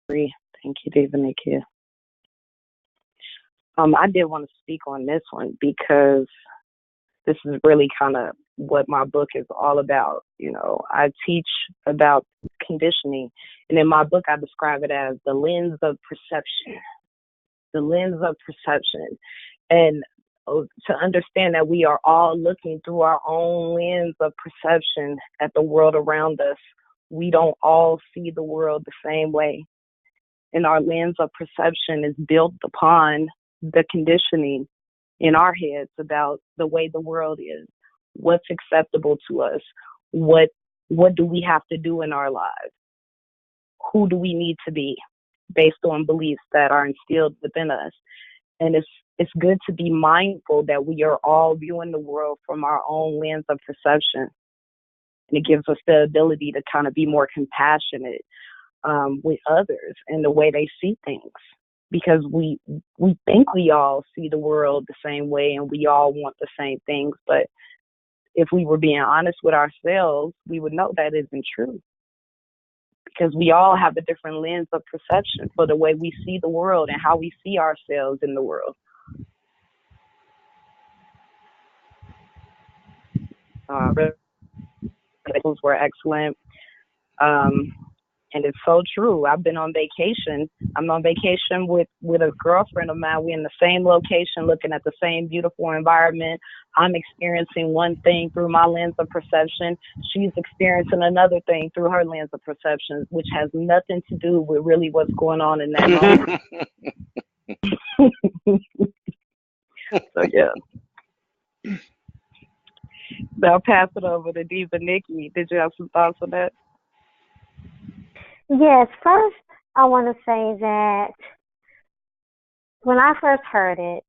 agree. Thank you, David Nikia. I did want to speak on this one because this is really kind of what my book is all about. You know, I teach about conditioning, and in my book, I describe it as the lens of perception. The lens of perception. And to understand that we are all looking through our own lens of perception at the world around us. We don't all see the world the same way. And our lens of perception is built upon the conditioning in our heads about the way the world is, what's acceptable to us, what do we have to do in our lives, who do we need to be based on beliefs that are instilled within us. And it's good to be mindful that we are all viewing the world from our own lens of perception. And it gives us the ability to kind of be more compassionate with others and the way they see things. Because we think we all see the world the same way and we all want the same things. But if we were being honest with ourselves, we would know that isn't true. Because we all have a different lens of perception for the way we see the world and how we see ourselves in the world. Those were excellent. And it's so true. I've been on vacation. I'm on vacation with a girlfriend of mine. We're in the same location looking at the same beautiful environment. I'm experiencing one thing through my lens of perception. She's experiencing another thing through her lens of perception, which has nothing to do with really what's going on in that moment. So, yeah. So I'll pass it over to Diva Nikki. Did you have some thoughts on that? Yes, first I want to say that when I first heard it,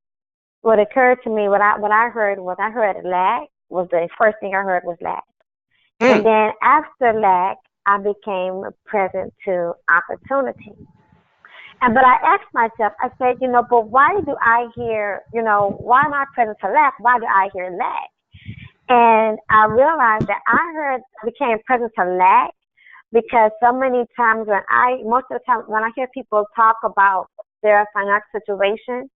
what occurred to me, what I heard was I heard lack was the first thing I heard was lack, and then after lack, I became present to opportunity. And but I asked myself, I said, but why do I hear, why am I present to lack? Why do I hear lack? And I realized that became present to lack because so many times most of the time when I hear people talk about their financial situation,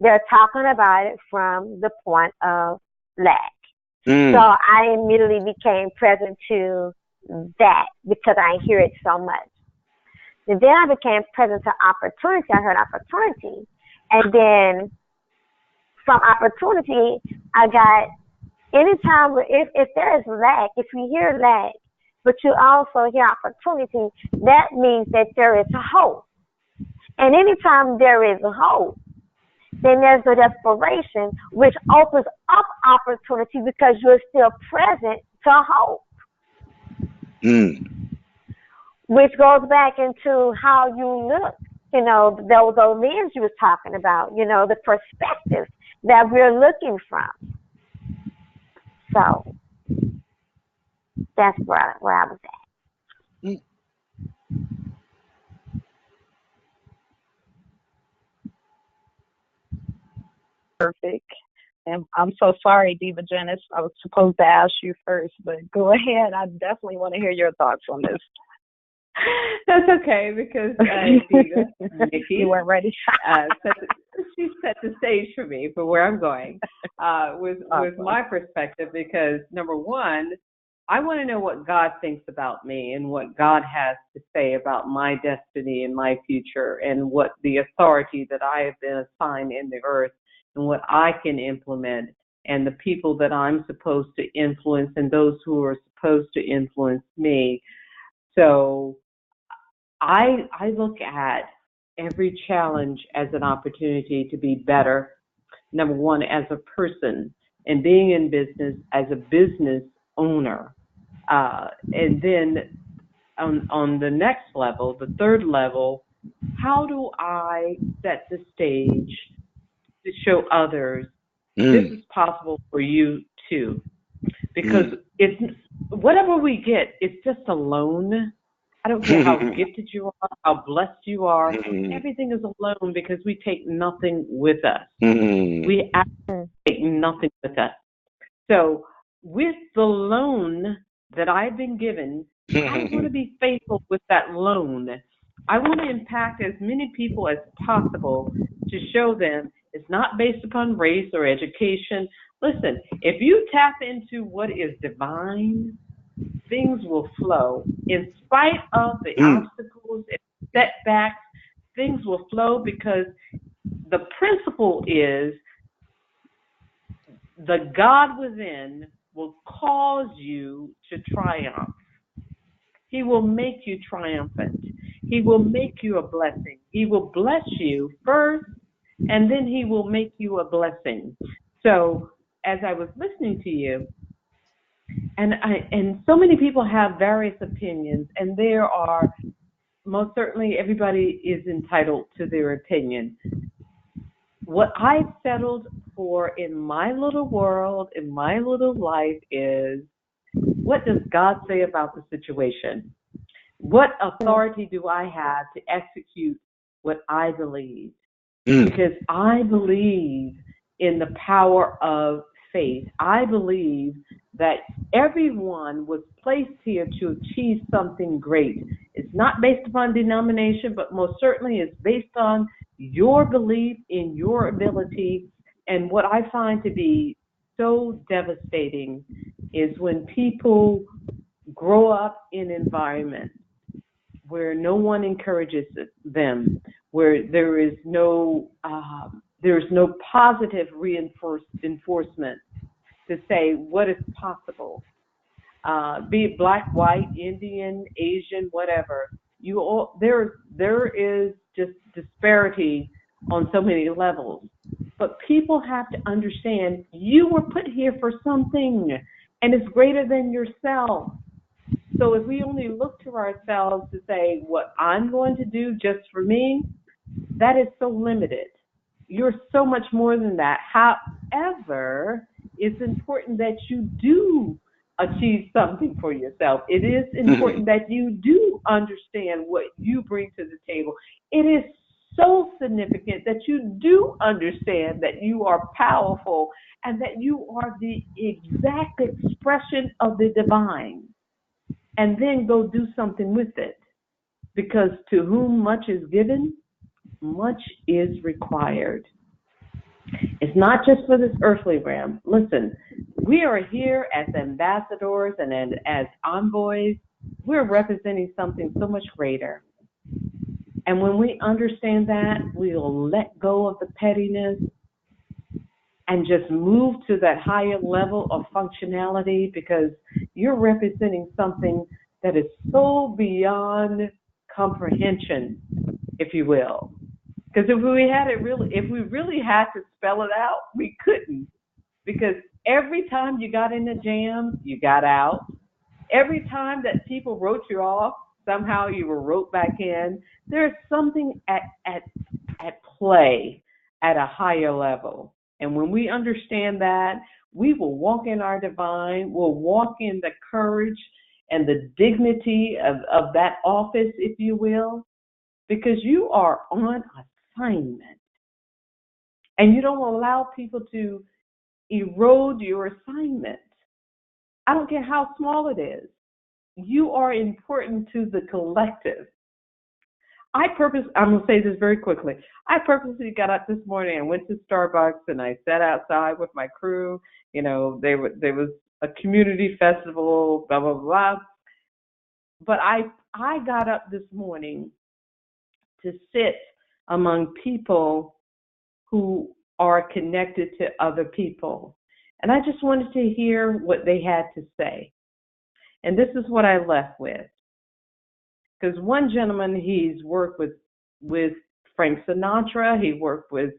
they're talking about it from the point of lack. So I immediately became present to that because I hear it so much. And then I became present to opportunity. I heard opportunity. And then from opportunity, I got anytime, if there is lack, if you hear lack, but you also hear opportunity, that means that there is hope. And anytime there is hope, then there's a desperation, which opens up opportunity because you're still present to hope. Which goes back into how you look, those lens you was talking about, the perspective that we're looking from. So that's where I was at. Perfect. And I'm so sorry, Diva Janice. I was supposed to ask you first, but go ahead. I definitely want to hear your thoughts on this. That's okay because Diva, You Nikki, weren't ready. she set the stage for me for where I'm going with Awesome. my perspective. Because number one, I want to know what God thinks about me and what God has to say about my destiny and my future and what the authority that I have been assigned in the earth and what I can implement and the people that I'm supposed to influence and those who are supposed to influence me. So I look at every challenge as an opportunity to be better. Number one, as a person, and being in business as a business owner. And then on the next level, the third level, how do I set the stage to show others this Mm, is possible for you too? Because mm, it's whatever we get, it's just a loan. I don't care how gifted you are, how blessed you are. mm, Everything is a loan because we take nothing with us. mm, We actually take nothing with us. So with the loan that I've been given, I want to be faithful with that loan. I want to impact as many people as possible to show them it's not based upon race or education. Listen, if you tap into what is divine, things will flow. In spite of the mm, obstacles and setbacks, things will flow because the principle is the God within will cause you to triumph. He will make you triumphant. He will make you a blessing. He will bless you first, and then he will make you a blessing. So, as I was listening to you, and so many people have various opinions, and there are most certainly everybody is entitled to their opinion. What I've settled for in my little world, in my little life, is what does God say about the situation? What authority do I have to execute what I believe? mm, Because I believe in the power of faith. I believe that everyone was placed here to achieve something great. It's not based upon denomination, but most certainly it's based on your belief in your ability. And what I find to be so devastating is when people grow up in environments where no one encourages them, where there's no positive enforcement to say what is possible, be it black, white, Indian, Asian, whatever. There is just disparity on so many levels. But people have to understand you were put here for something, and it's greater than yourself. So if we only look to ourselves to say what I'm going to do just for me, that is so limited. You're so much more than that. However, it's important that you do achieve something for yourself. It is mm, important that you do understand what you bring to the table. It is so significant that you do understand that you are powerful and that you are the exact expression of the divine, and then go do something with it. Because to whom much is given, much is required. It's not just for this earthly realm. Listen, we are here as ambassadors and as envoys. We're representing something so much greater. And when we understand that, we'll let go of the pettiness and just move to that higher level of functionality because you're representing something that is so beyond comprehension, if you will. Because if we really had to spell it out, we couldn't. Because every time you got in a jam, you got out. Every time that people wrote you off, somehow you were wrote back in. There's something at play at a higher level. And when we understand that, we will walk in our divine, we'll walk in the courage and the dignity of that office, if you will, because you are on assignment and you don't allow people to erode your assignment. I don't care how small it is. you are important to the collective. I'm going to say this very quickly. I purposely got up this morning and went to Starbucks and I sat outside with my crew. You know, there was a community festival, blah, blah, blah. But I got up this morning to sit among people who are connected to other people. And I just wanted to hear what they had to say. And this is what I left with. Because one gentleman, he's worked with Frank Sinatra, he worked with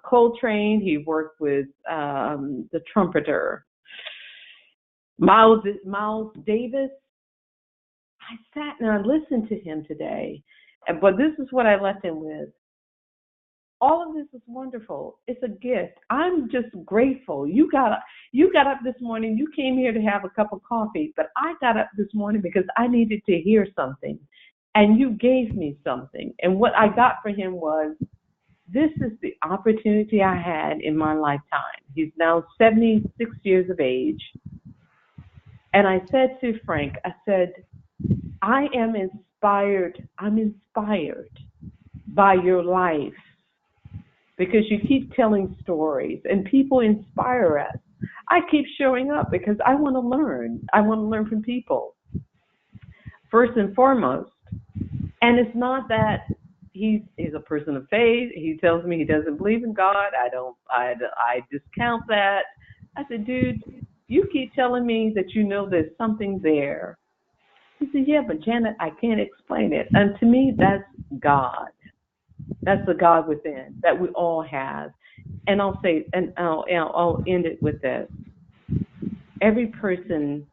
Coltrane, he worked with the trumpeter, Miles Davis. I sat and I listened to him today, but this is what I left him with. All of this is wonderful. It's a gift. I'm just grateful. You got up this morning. You came here to have a cup of coffee, but I got up this morning because I needed to hear something, and you gave me something. And what I got for him was, this is the opportunity I had in my lifetime. He's now 76 years of age. And I said to Frank, I said, I am inspired. I'm inspired by your life, because you keep telling stories and people inspire us. I keep showing up because I want to learn. I want to learn from people, first and foremost. And it's not that he's a person of faith. He tells me he doesn't believe in God. I discount that. I said, dude, you keep telling me that you know there's something there. He said, yeah, but Janet, I can't explain it. And to me, that's God. That's the God within that we all have. And I'll say, and I'll end it with this. Every person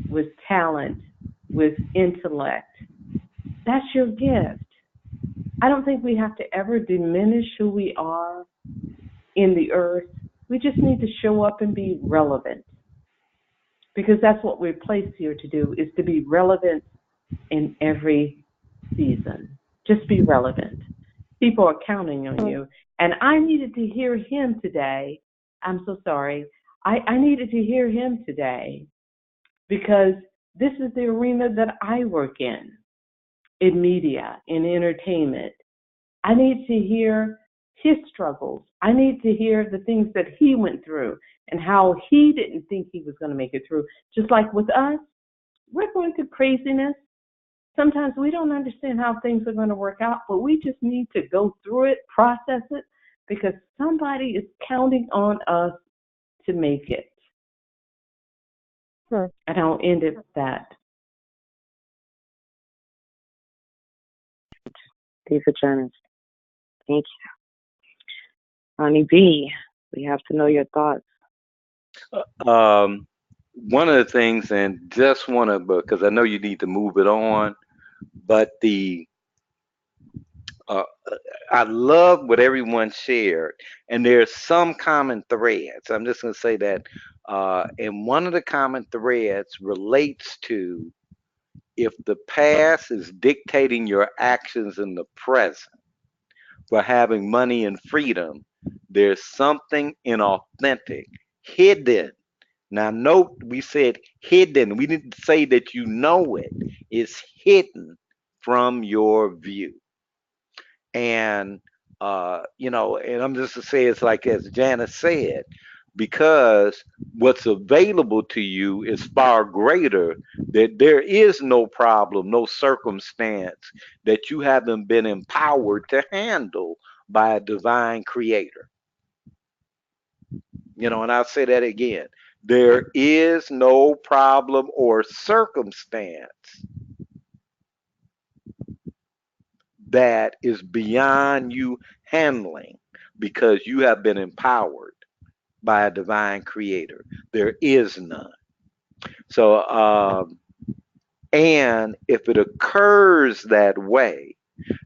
with talent, with intellect, that's your gift. I don't think we have to ever diminish who we are in the earth. We just need to show up and be relevant, because that's what we're placed here to do, is to be relevant in every season. Just be relevant. People are counting on you. And I needed to hear him today. I'm so sorry. I needed to hear him today, because this is the arena that I work in media, in entertainment. I need to hear his struggles. I need to hear the things that he went through and how he didn't think he was going to make it through. Just like with us, we're going through craziness. Sometimes we don't understand how things are going to work out, but we just need to go through it, process it, because somebody is counting on us to make it. And I'll end it with that. Diva Janice, thank you. Honey B, we have to know your thoughts. One of the things, and just want to, because I know you need to move it on, but uh, I love what everyone shared, and there's some common threads. I'm just going to say that, and one of the common threads relates to, if the past is dictating your actions in the present for having money and freedom, there's something inauthentic, hidden. Now, note we said hidden. We didn't say that you know it. It's hidden from your view. And and I'm just to say, it's like as Janice said, because what's available to you is far greater, that there is no problem, no circumstance that you haven't been empowered to handle by a divine creator. And I'll say that again. There is no problem or circumstance that is beyond you handling, because you have been empowered by a divine creator. There is none. So, and if it occurs that way,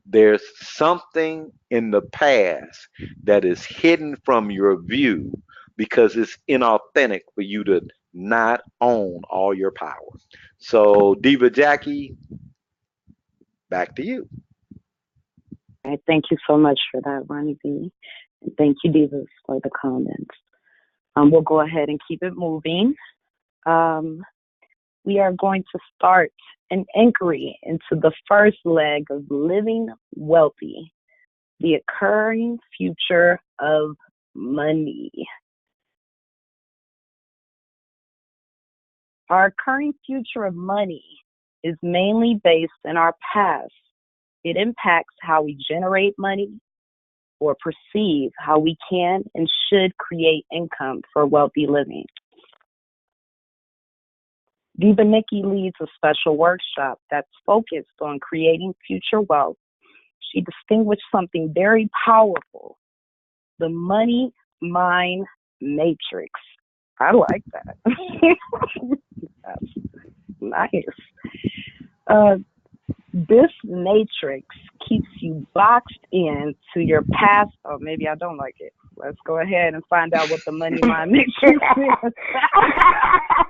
there's something in the past that is hidden from your view, because it's inauthentic for you to not own all your power. So, Diva Jackie, back to you. I thank you so much for that, Ronnie B. And thank you, Divas, for the comments. We'll go ahead and keep it moving. we are going to start an inquiry into the first leg of living wealthy, the occurring future of money. Our occurring future of money is mainly based in our past. It impacts how we generate money or perceive how we can and should create income for wealthy living. Diva Nikki leads a special workshop that's focused on creating future wealth. She distinguished something very powerful, the money mind matrix. I like that. That's nice. Uh, this matrix keeps you boxed in to your past. Oh, maybe I don't like it. Let's go ahead and find out what the money mind matrix is.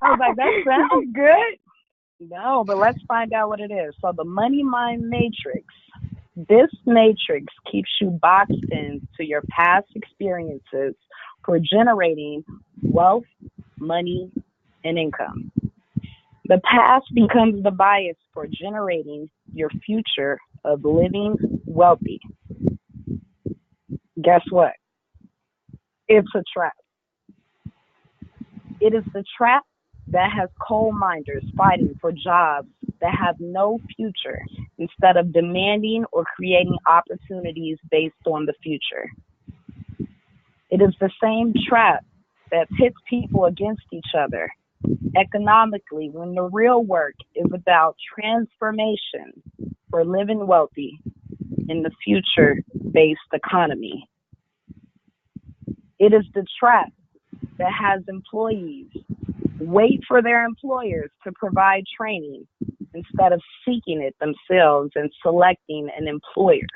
I was like, that sounds good. No, but let's find out what it is. So the money mind matrix, this matrix keeps you boxed in to your past experiences for generating wealth, money, and income. The past becomes the bias for generating your future of living wealthy. Guess what? It's a trap. It is the trap that has coal miners fighting for jobs that have no future instead of demanding or creating opportunities based on the future. It is the same trap that pits people against each other economically when the real work is about transformation for living wealthy in the future based economy. It is the trap that has employees wait for their employers to provide training instead of seeking it themselves and selecting an employer.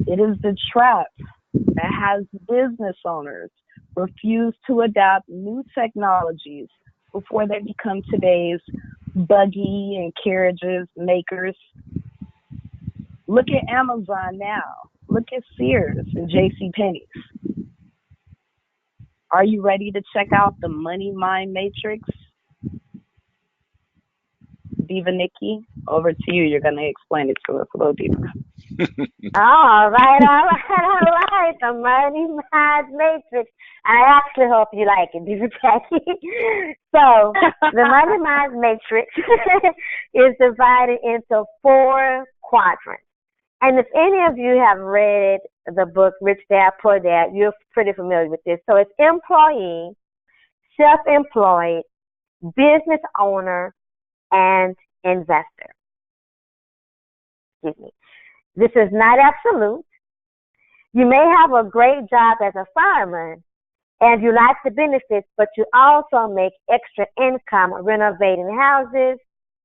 It is the trap that has business owners refuse to adopt new technologies before they become today's buggy and carriages makers. Look at Amazon now. Look at Sears and J.C. Penney's. Are you ready to check out the money mind matrix? Diva Nikki, over to you. You're going to explain it to us a little deeper. All right, all right, all right. The money mind matrix. I actually hope you like it, Diva Jackie. So, the money mind matrix is divided into 4 quadrants. And if any of you have read the book Rich Dad Poor Dad, you're pretty familiar with this. So it's employee, self-employed, business owner, and investor. Excuse me. This is not absolute. You may have a great job as a fireman and you like the benefits, but you also make extra income renovating houses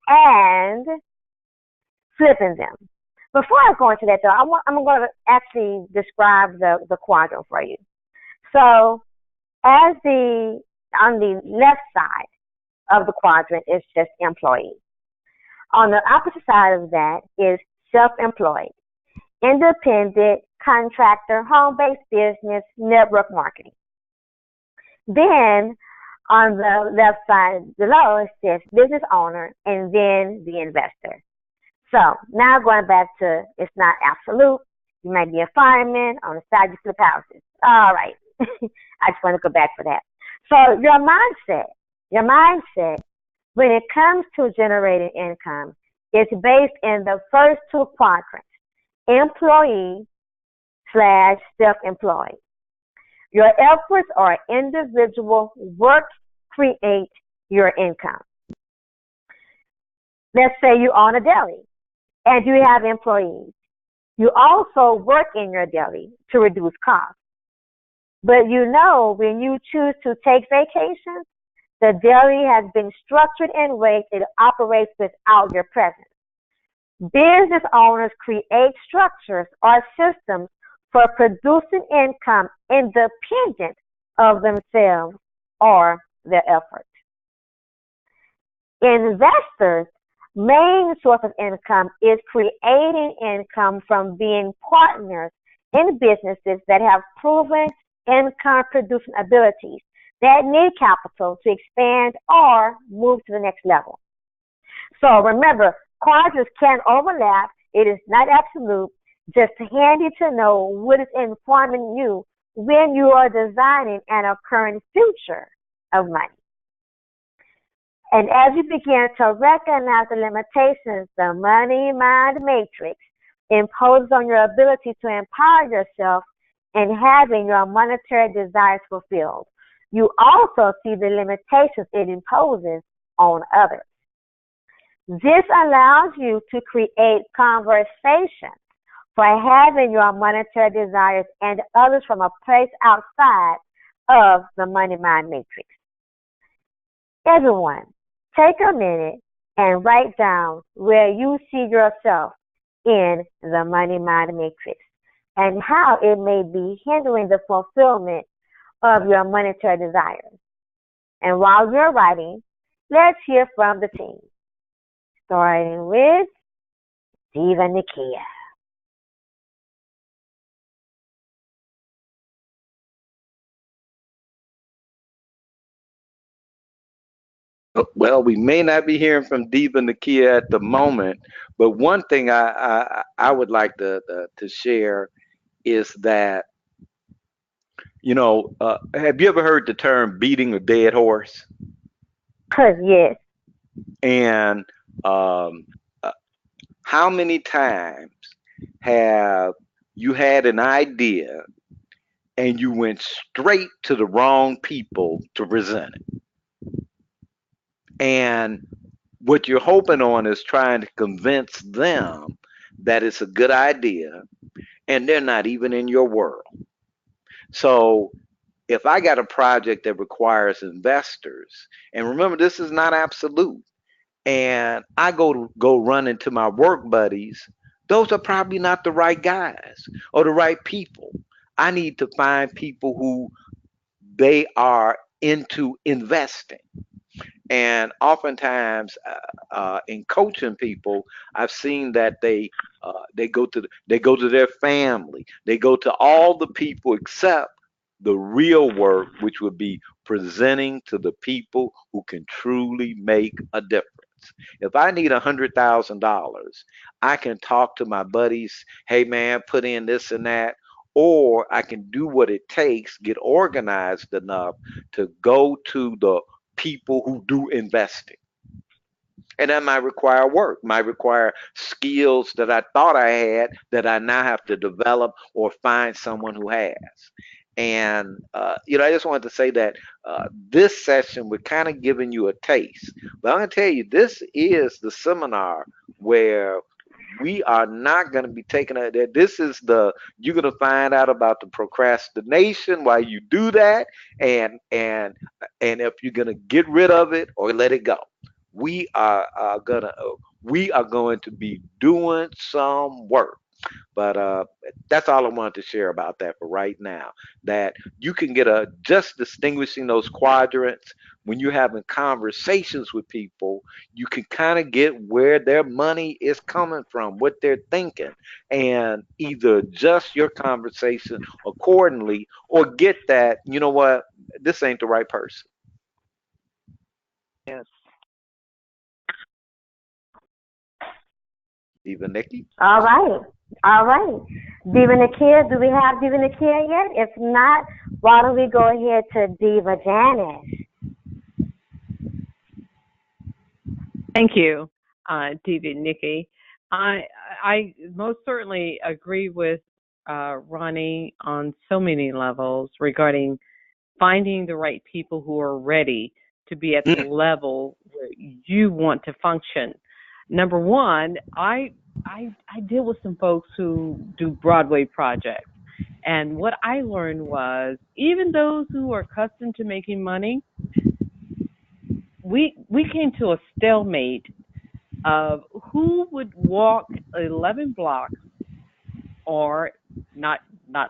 and flipping them. Before I go into that, though, I'm going to actually describe the quadrant for you. So, on the left side of the quadrant is just employee. On the opposite side of that is self-employed, independent, contractor, home-based business, network marketing. Then, on the left side below, it says business owner and then the investor. So now going back to it's not absolute. You might be a fireman. On the side, you flip houses. All right. I just want to go back for that. So your mindset, when it comes to generating income, is based in the first 2 quadrants, employee / self-employed. Your efforts are individual. Work create your income. Let's say you own a deli and you have employees. You also work in your deli to reduce costs. But you know when you choose to take vacations, the deli has been structured in ways it operates without your presence. Business owners create structures or systems for producing income independent of themselves or their efforts. Investors' main source of income is creating income from being partners in businesses that have proven income producing abilities. that need capital to expand or move to the next level. So remember, quadrants can overlap. It is not absolute. Just handy to know what is informing you when you are designing an occurring future of money. And as you begin to recognize the limitations the money mind matrix imposes on your ability to empower yourself in having your monetary desires fulfilled, you also see the limitations it imposes on others. This allows you to create conversations for having your monetary desires and others from a place outside of the money mind matrix. Everyone, take a minute and write down where you see yourself in the money mind matrix and how it may be hindering the fulfillment of your monetary desires. And while you're writing, let's hear from the team, starting with Diva Nakia. Well, we may not be hearing from Diva Nakia at the moment, but one thing I would like to share is that, have you ever heard the term beating a dead horse? Yes. And um, uh, how many times have you had an idea and you went straight to the wrong people to present it? And what you're hoping on is trying to convince them that it's a good idea, and they're not even in your world. So if I got a project that requires investors, and remember, this is not absolute, and I go run into my work buddies, those are probably not the right guys or the right people. I need to find people who they are into investing. And oftentimes, in coaching people, I've seen that they go to their family, they go to all the people except the real work, which would be presenting to the people who can truly make a difference. If I need $100,000, I can talk to my buddies. Hey man, put in this and that. Or I can do what it takes, get organized enough to go to the people who do investing. And that might require work, might require skills that I thought I had that I now have to develop or find someone who has. And, I just wanted to say that this session, we're kind of giving you a taste. But I'm going to tell you, this is the seminar where we are not going to be taking it. This is you're going to find out about the procrastination while you do that, and if you're going to get rid of it or let it go. We are going to be doing some work. But that's all I wanted to share about that for right now. That you can get a just distinguishing those quadrants when you're having conversations with people, you can kind of get where their money is coming from, what they're thinking, and either adjust your conversation accordingly or get that, you know what, this ain't the right person. Yes. Even Nikki? All right. All right. Diva Nakia, do we have Diva Nakia yet? If not, why don't we go ahead to Diva Janice? Thank you, Diva Nikki. I most certainly agree with Ronnie on so many levels regarding finding the right people who are ready to be at the level where you want to function. Number one, I deal with some folks who do Broadway projects. And what I learned was even those who are accustomed to making money, we came to a stalemate of who would walk 11 blocks, or not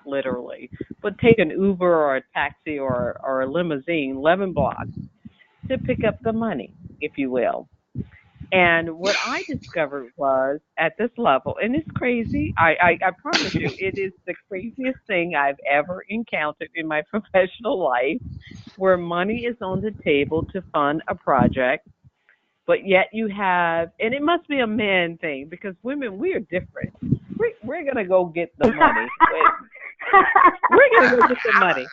literally, but take an Uber or a taxi or a limousine 11 blocks to pick up the money, if you will. And what I discovered was at this level, and it's crazy. I promise you, it is the craziest thing I've ever encountered in my professional life, where money is on the table to fund a project, but yet you have, and it must be a man thing because women, we are different. We're gonna go get the money. We're gonna go get the money.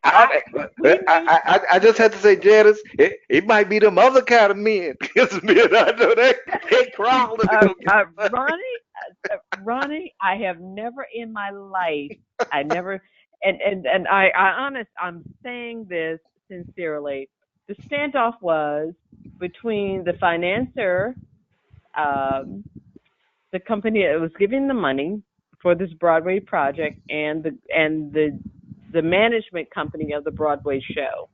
I, We may, I just had to say, Janice, it might be them other kind of men. Because men, I know they crawling to go get money. Ronnie, I have never in my life, I never, and I'm saying this sincerely. The standoff was between the financier, um, the company that was giving the money for this Broadway project, and the management company of the Broadway show.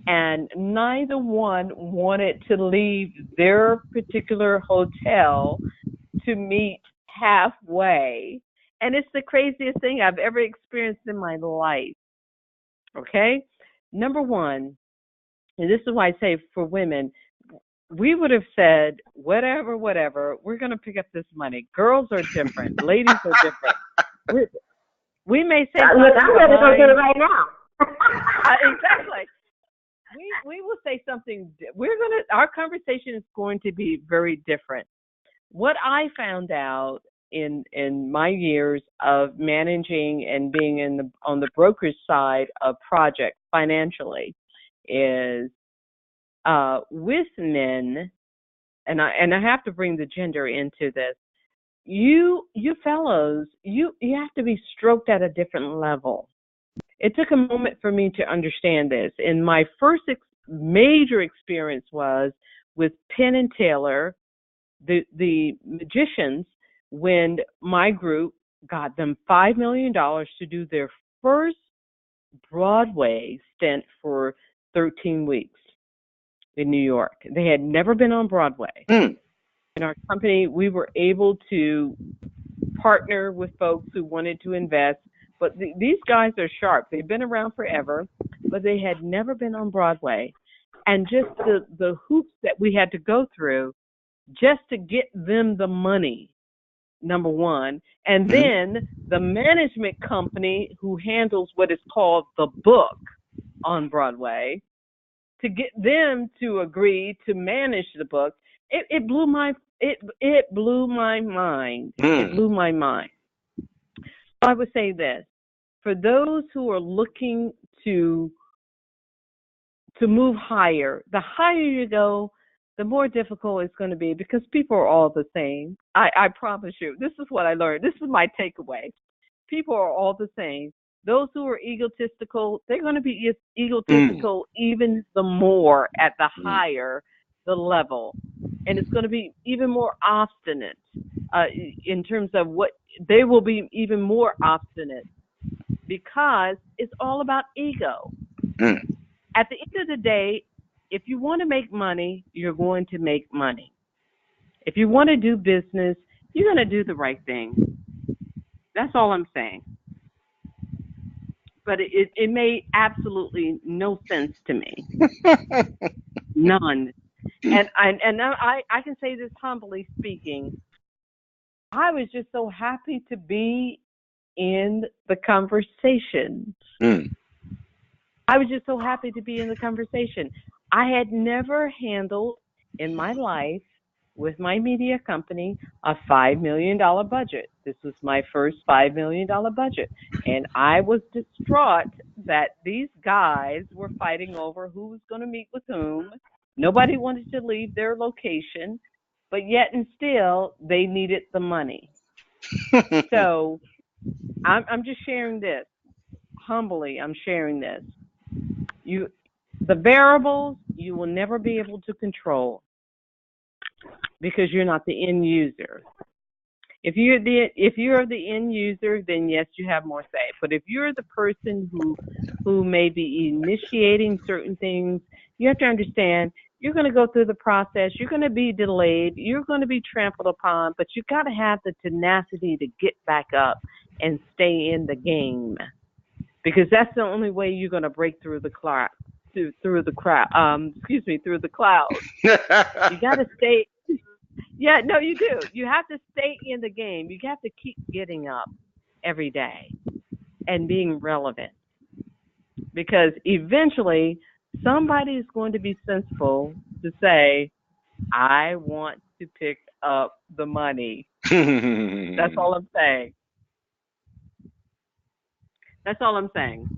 And neither one wanted to leave their particular hotel to meet halfway. And it's the craziest thing I've ever experienced in my life. Okay? Number one, and this is why I say for women, we would have said, whatever, we're going to pick up this money. Girls are different. Ladies are different. We may say something. Look, I'm ready to go get it right now. Exactly. We will say something. Our conversation is going to be very different. What I found out in my years of managing and being on the brokerage side of projects financially is with men, and I have to bring the gender into this. You fellows, you have to be stroked at a different level. It took a moment for me to understand this. And my first major experience was with Penn and Teller, the magicians, when my group got them $5 million to do their first Broadway stint for 13 weeks in New York. They had never been on Broadway. Mm. In our company, we were able to partner with folks who wanted to invest. But these guys are sharp. They've been around forever, but they had never been on Broadway. And just the hoops that we had to go through just to get them the money, number one. And then the management company who handles what is called the book on Broadway, to get them to agree to manage the book, it blew my mind. It blew my mind. So I would say this. For those who are looking to move higher, the higher you go, the more difficult it's going to be because people are all the same. I promise you. This is what I learned. This is my takeaway. People are all the same. Those who are egotistical, they're going to be egotistical even the more at the higher the level. And it's going to be even more obstinate in terms of what they will be even more obstinate because it's all about ego. At the end of the day, if you want to make money, you're going to make money. If you want to do business, you're going to do the right thing. That's all I'm saying. But it made absolutely no sense to me. None. And I can say this humbly speaking. I was just so happy to be in the conversation. I was just so happy to be in the conversation. I had never handled in my life with my media company a $5 million budget. This was my first $5 million budget. And I was distraught that these guys were fighting over who was going to meet with whom. Nobody wanted to leave their location, but yet and still they needed the money. So I'm just sharing this. Humbly, I'm sharing this. The variables you will never be able to control because you're not the end user. If you're the end user, then yes, you have more say. But if you're the person who may be initiating certain things, you have to understand you're going to go through the process. You're going to be delayed. You're going to be trampled upon. But you got to have the tenacity to get back up and stay in the game, because that's the only way you're going to break through the crack. through the crowd. Through the clouds. You got to stay. Yeah, no, you do. You have to stay in the game. You have to keep getting up every day and being relevant because eventually somebody is going to be sensible to say, I want to pick up the money. That's all I'm saying. That's all I'm saying.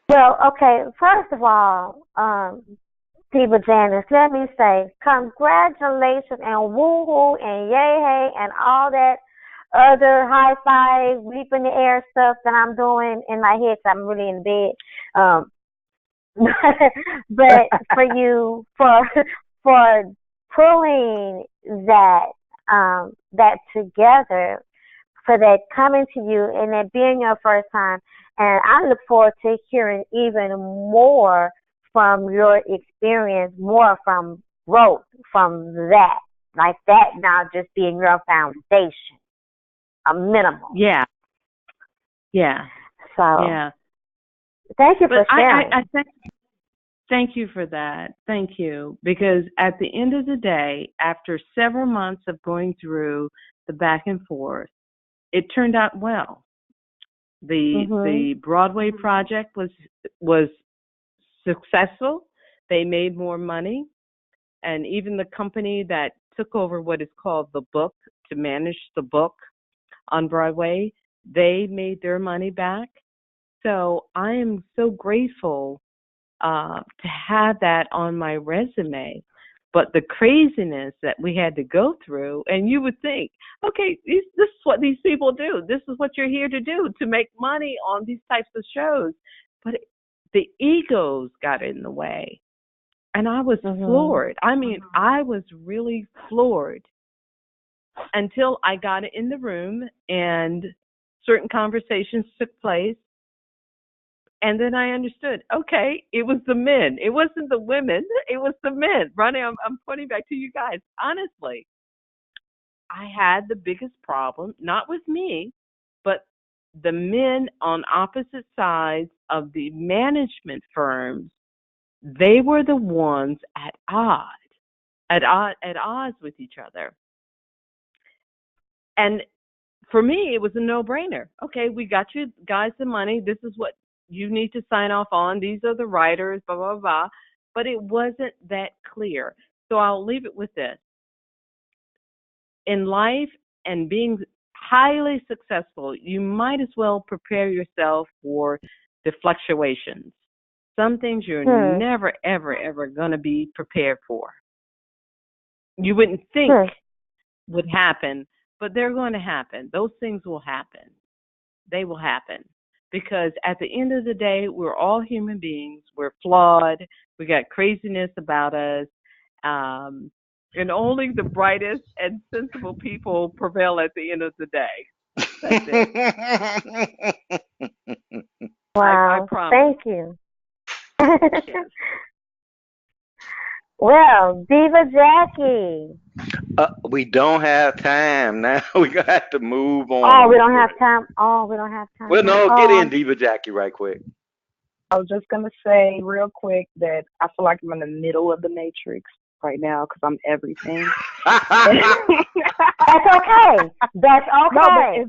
Well, okay, first of all, Diva Janice, let me say congratulations and woohoo and yay hey and all that other high five, leap in the air stuff that I'm doing in my head 'cause I'm really in bed. Um, but for you, for pulling that together, for that coming to you and that being your first time. And I look forward to hearing even more from your experience, more from growth from that. Like that now just being your foundation, a minimum. Yeah. So Yeah. thank you But for sharing. I thank you for that. Thank you. Because at the end of the day, after several months of going through the back and forth, it turned out well. The Broadway project was successful. They made more money, and even the company that took over what is called the book to manage the book on Broadway, they made their money back. So I am so grateful to have that on my resume. But the craziness that we had to go through, and you would think, okay, this is what these people do. This is what you're here to do, to make money on these types of shows. But the egos got in the way. And I was floored. I mean, I was really floored until I got in the room and certain conversations took place. And then I understood, okay, it was the men. It wasn't the women. It was the men. Ronnie, I'm pointing back to you guys. Honestly, I had the biggest problem, not with me, but the men on opposite sides of the management firms. They were the ones at odds with each other. And for me, it was a no-brainer. Okay, we got you guys the money. This is what you need to sign off on. These are the writers, blah, blah, blah. But it wasn't that clear. So I'll leave it with this. In life and being highly successful, you might as well prepare yourself for the fluctuations. Some things you're never, ever, ever going to be prepared for. You wouldn't think would happen, but they're going to happen. Those things will happen. They will happen. Because at the end of the day, we're all human beings. We're flawed. We got craziness about us. And only the brightest and sensible people prevail at the end of the day. That's it. Wow. I promise. Thank you. Yes. Well, Diva Jackie. We don't have time now. We got to move on. Oh, we don't have time. Oh, we don't have time. Well, no, get in, Diva Jackie, right quick. I was just gonna say real quick that I feel like I'm in the middle of the matrix right now because I'm everything. That's okay. That's okay. No,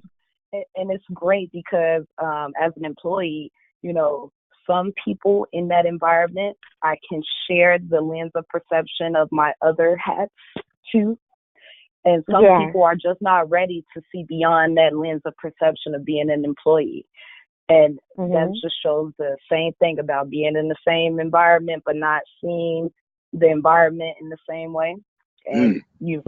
but it's great because as an employee, you know, some people in that environment, I can share the lens of perception of my other hats too. And some people are just not ready to see beyond that lens of perception of being an employee. And that just shows the same thing about being in the same environment but not seeing the environment in the same way. And you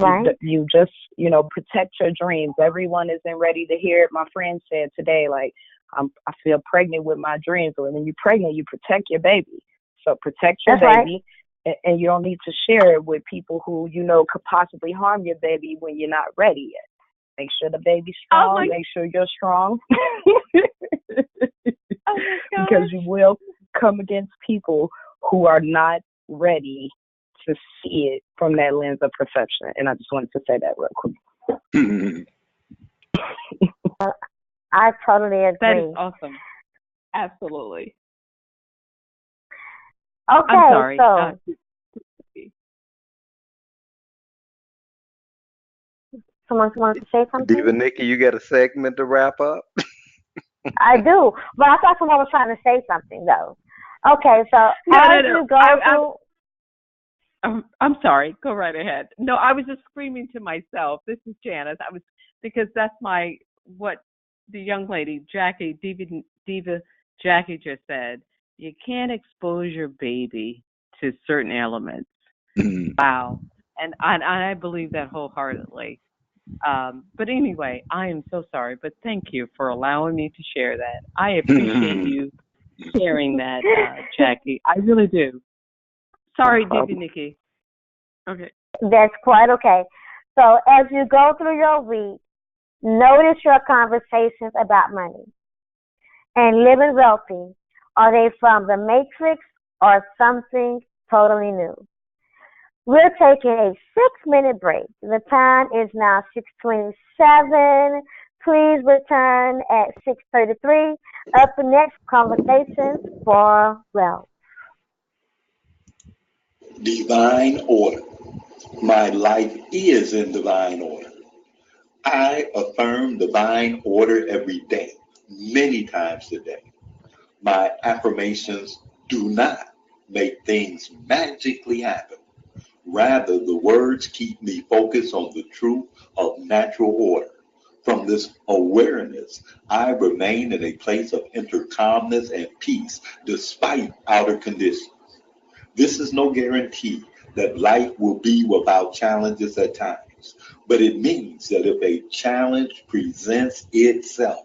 just, you know, protect your dreams. Everyone isn't ready to hear it. My friend said today, like, I feel pregnant with my dreams. Or when you're pregnant, you protect your baby. So protect your baby. Right. And you don't need to share it with people who, you know, could possibly harm your baby when you're not ready yet. Make sure the baby's strong. Make sure you're strong. Because you will come against people who are not ready to see it from that lens of perception. And I just wanted to say that real quick. I totally agree. That is awesome. Absolutely. I'm Okay, sorry. so someone wanted to say Diva something? Nikki, you got a segment to wrap up? I do, but I thought someone was trying to say something though. Okay, so No, no, as no. you go through, I'm sorry. Go right ahead. No, I was just screaming to myself. This is Janice. I was because that's my what the young lady Diva Jackie just said. You can't expose your baby to certain elements. Wow, and I believe that wholeheartedly. But anyway, I am so sorry, but thank you for allowing me to share that. I appreciate you sharing that, Jackie. I really do. Sorry, Divi Nikki. Okay. that's quite okay. So as you go through your week, notice your conversations about money and living wealthy. Are they from the matrix or something totally new? We're taking a 6-minute break. The time is now 6:27. Please return at 6:33. Up next, conversations for wealth. Divine order. My life is in divine order. I affirm divine order every day, many times a day. My affirmations do not make things magically happen. Rather, the words keep me focused on the truth of natural order. From this awareness, I remain in a place of inner calmness and peace despite outer conditions. This is no guarantee that life will be without challenges at times, but it means that if a challenge presents itself,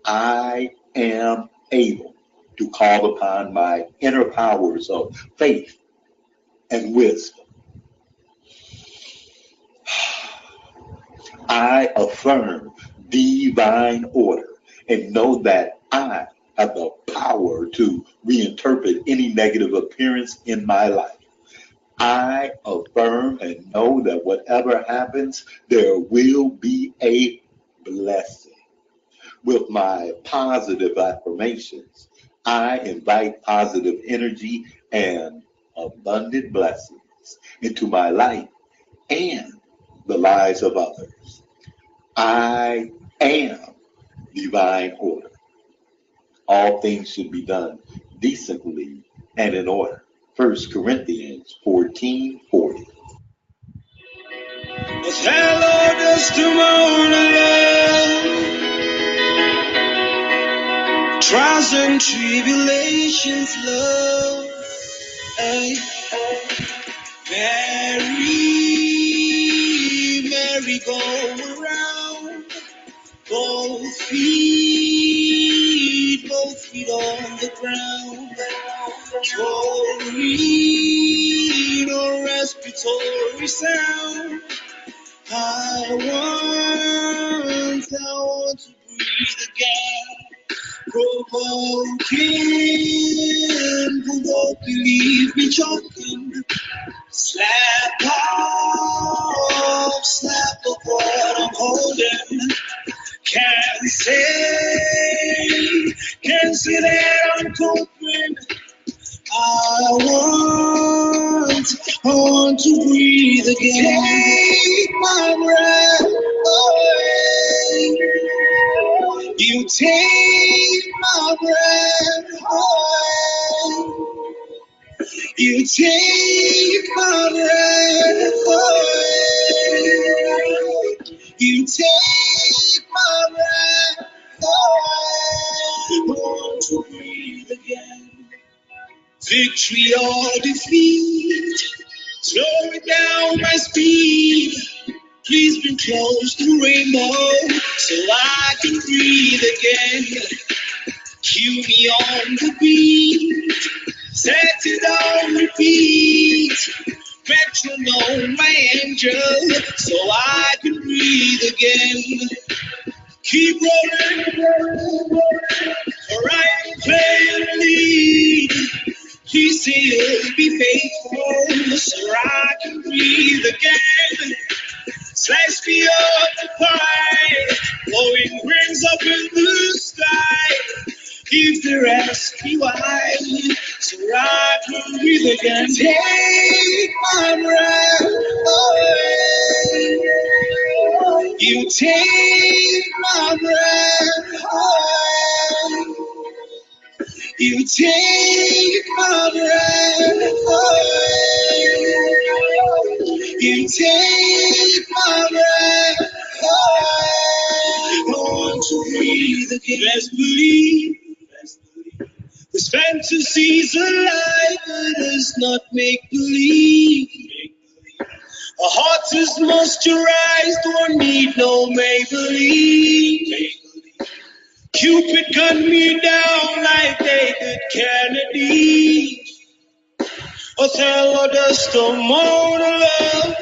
I am able to call upon my inner powers of faith and wisdom. I affirm divine order and know that I have the power to reinterpret any negative appearance in my life. I affirm and know that whatever happens, there will be a blessing. With my positive affirmations, I invite positive energy and abundant blessings into my life and the lives of others. I am divine order. All things should be done decently and in order. 1 Corinthians 14:40. Hello, testimony, love, trials and tribulations, love, hey, Mary, go around, both feet on the ground, no respiratory sound. I want to breathe again. Provoking, leave me choking. Slap off what I'm holding. Can't say that I'm coping. I want to breathe again. Take my breath away. You take my breath away. You take my breath away. You take my breath away. I want to breathe again. Victory or defeat, slowing down my speed. Please bring close the rainbow so I can breathe again. Cue me on the beat, set it on repeat. Metronome, my angel, so I can breathe again. Keep rolling, for I am playing the lead. Please say you'll be faithful so I can breathe again. Slice me up the pie, blowing rings up in the sky. If they ask me why, So I can breathe again. Take my breath away. You take my breath away. You take my breath away. You take my breath away. I want to breathe again. Let's believe. This fantasy's alive, but it's not make believe. A heart is moisturized, don't need no Maybelline. Cupid gunned me down like David Kennedy. Othello does the monologue.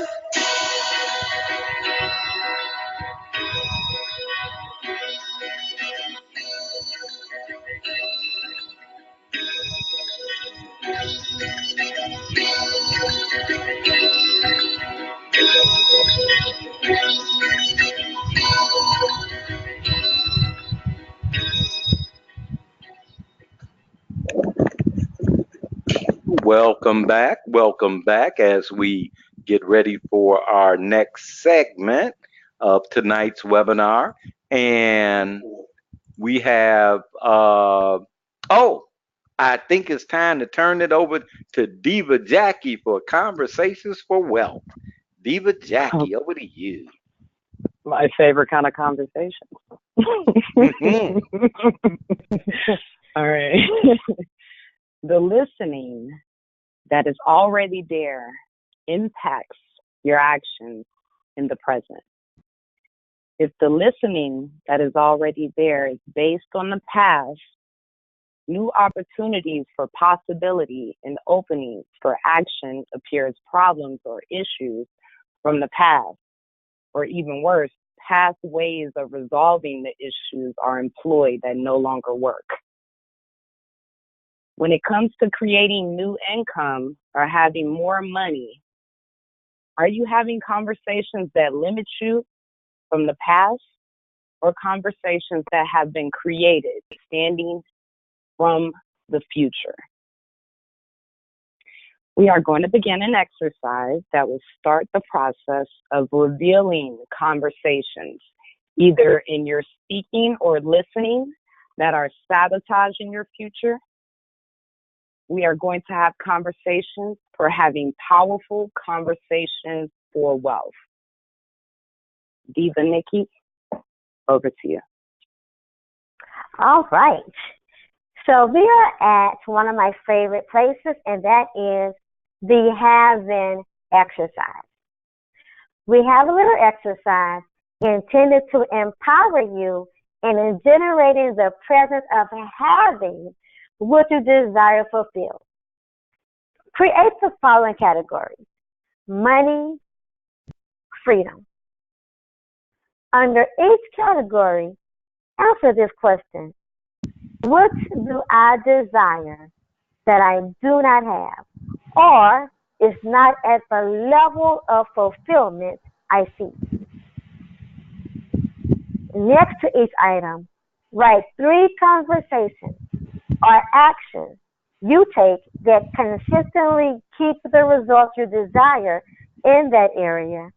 Welcome back as we get ready for our next segment of tonight's webinar. And we have, oh, I think it's time to turn it over to Diva Jackie for Conversations for Wealth. Diva Jackie, over to you. My favorite kind of conversation. All right. The listening that is already there impacts your actions in the present. If the listening that is already there is based on the past, new opportunities for possibility and openings for action appear as problems or issues from the past, or even worse, past ways of resolving the issues are employed that no longer work. When it comes to creating new income or having more money, are you having conversations that limit you from the past, or conversations that have been created standing from the future? We are going to begin an exercise that will start the process of revealing conversations, either in your speaking or listening, that are sabotaging your future. We are going to have conversations for having powerful conversations for wealth. Diva Nikki, over to you. All right. So we are at one of my favorite places, and that is the have-been exercise. We have a little exercise intended to empower you in generating the presence of having what you desire fulfilled. Create the following categories: money, freedom. Under each category, answer this question: what do I desire that I do not have, or is not at the level of fulfillment I seek? Next to each item, write 3 conversations or actions you take that consistently keep the results you desire in that area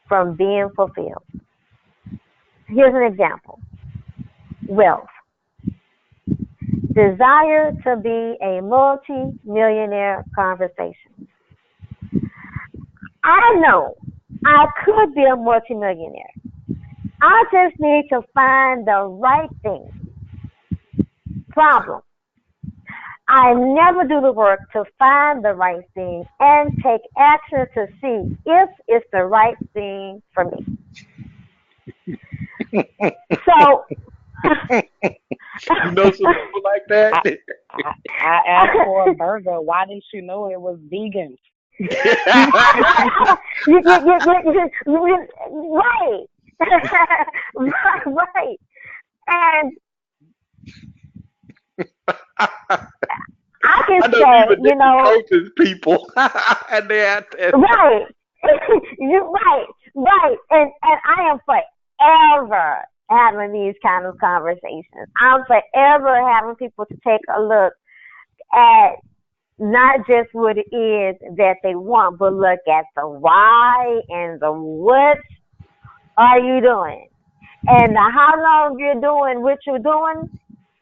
from being fulfilled. Here's an example. Wealth. Desire to be a multi-millionaire conversation. I know I could be a multi-millionaire. I just need to find the right thing. Problem: I never do the work to find the right thing and take action to see if it's the right thing for me. So, You know some people like that? I asked for a burger. Why didn't you know it was vegan? Right. Right. And I can I know say, even coaches people, and they have to. right. You're right. And I am forever having these kind of conversations. I'm forever having people to take a look at not just what it is that they want, but look at the why and the what are you doing, and the how long you're doing what you're doing.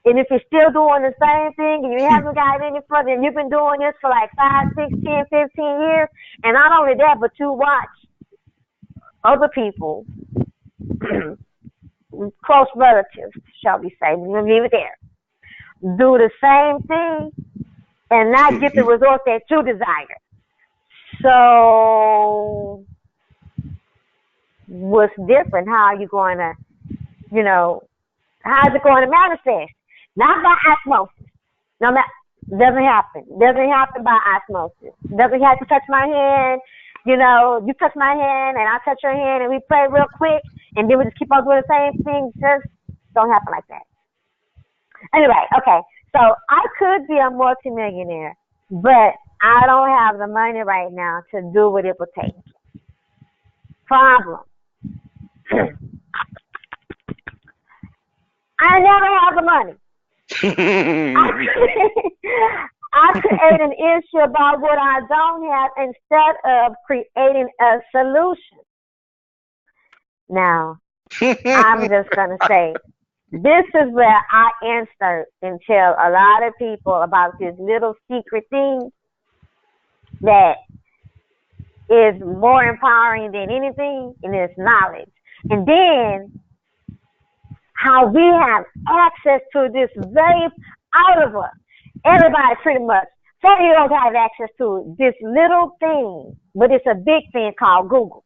And if you're still doing the same thing and you haven't gotten any further, and you've been doing this for like 5, 6, 10, 15 years, and not only that, but you watch other people, close relatives, shall we say, we're going to leave it there, do the same thing and not get the result that you desire. So, what's different? How are you going to, how's it going to manifest? Not by osmosis. No, that doesn't happen. Doesn't happen by osmosis. Doesn't have to touch my hand. You touch my hand and I touch your hand and we play real quick and then we just keep on doing the same thing. Just don't happen like that. Anyway, okay. So I could be a multimillionaire, but I don't have the money right now to do what it would take. Problem. I never have the money. I create an issue about what I don't have instead of creating a solution. Now, I'm just going to say, this is where I insert and tell a lot of people about this little secret thing that is more empowering than anything, and it's knowledge. And then how we have access to this very out of us. Everybody pretty much. Some you don't have access to this little thing, but it's a big thing called Google.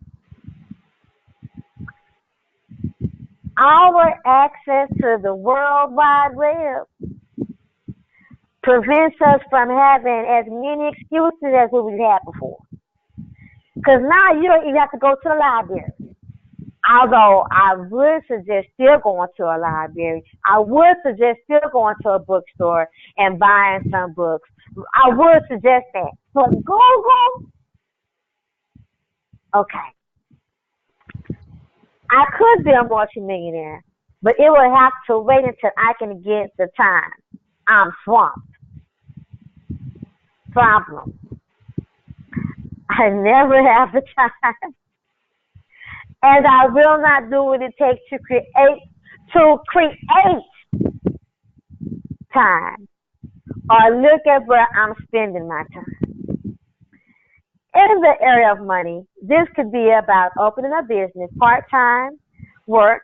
Our access to the World Wide Web prevents us from having as many excuses as what we've had before. Because now you don't even have to go to the library. Although I would suggest still going to a library. I would suggest still going to a bookstore and buying some books. I would suggest that. But Google, okay. I could be a multimillionaire, but it would have to wait until I can get the time. I'm swamped. Problem. I never have the time. And I will not do what it takes to create time or look at where I'm spending my time. In the area of money, this could be about opening a business, part-time work,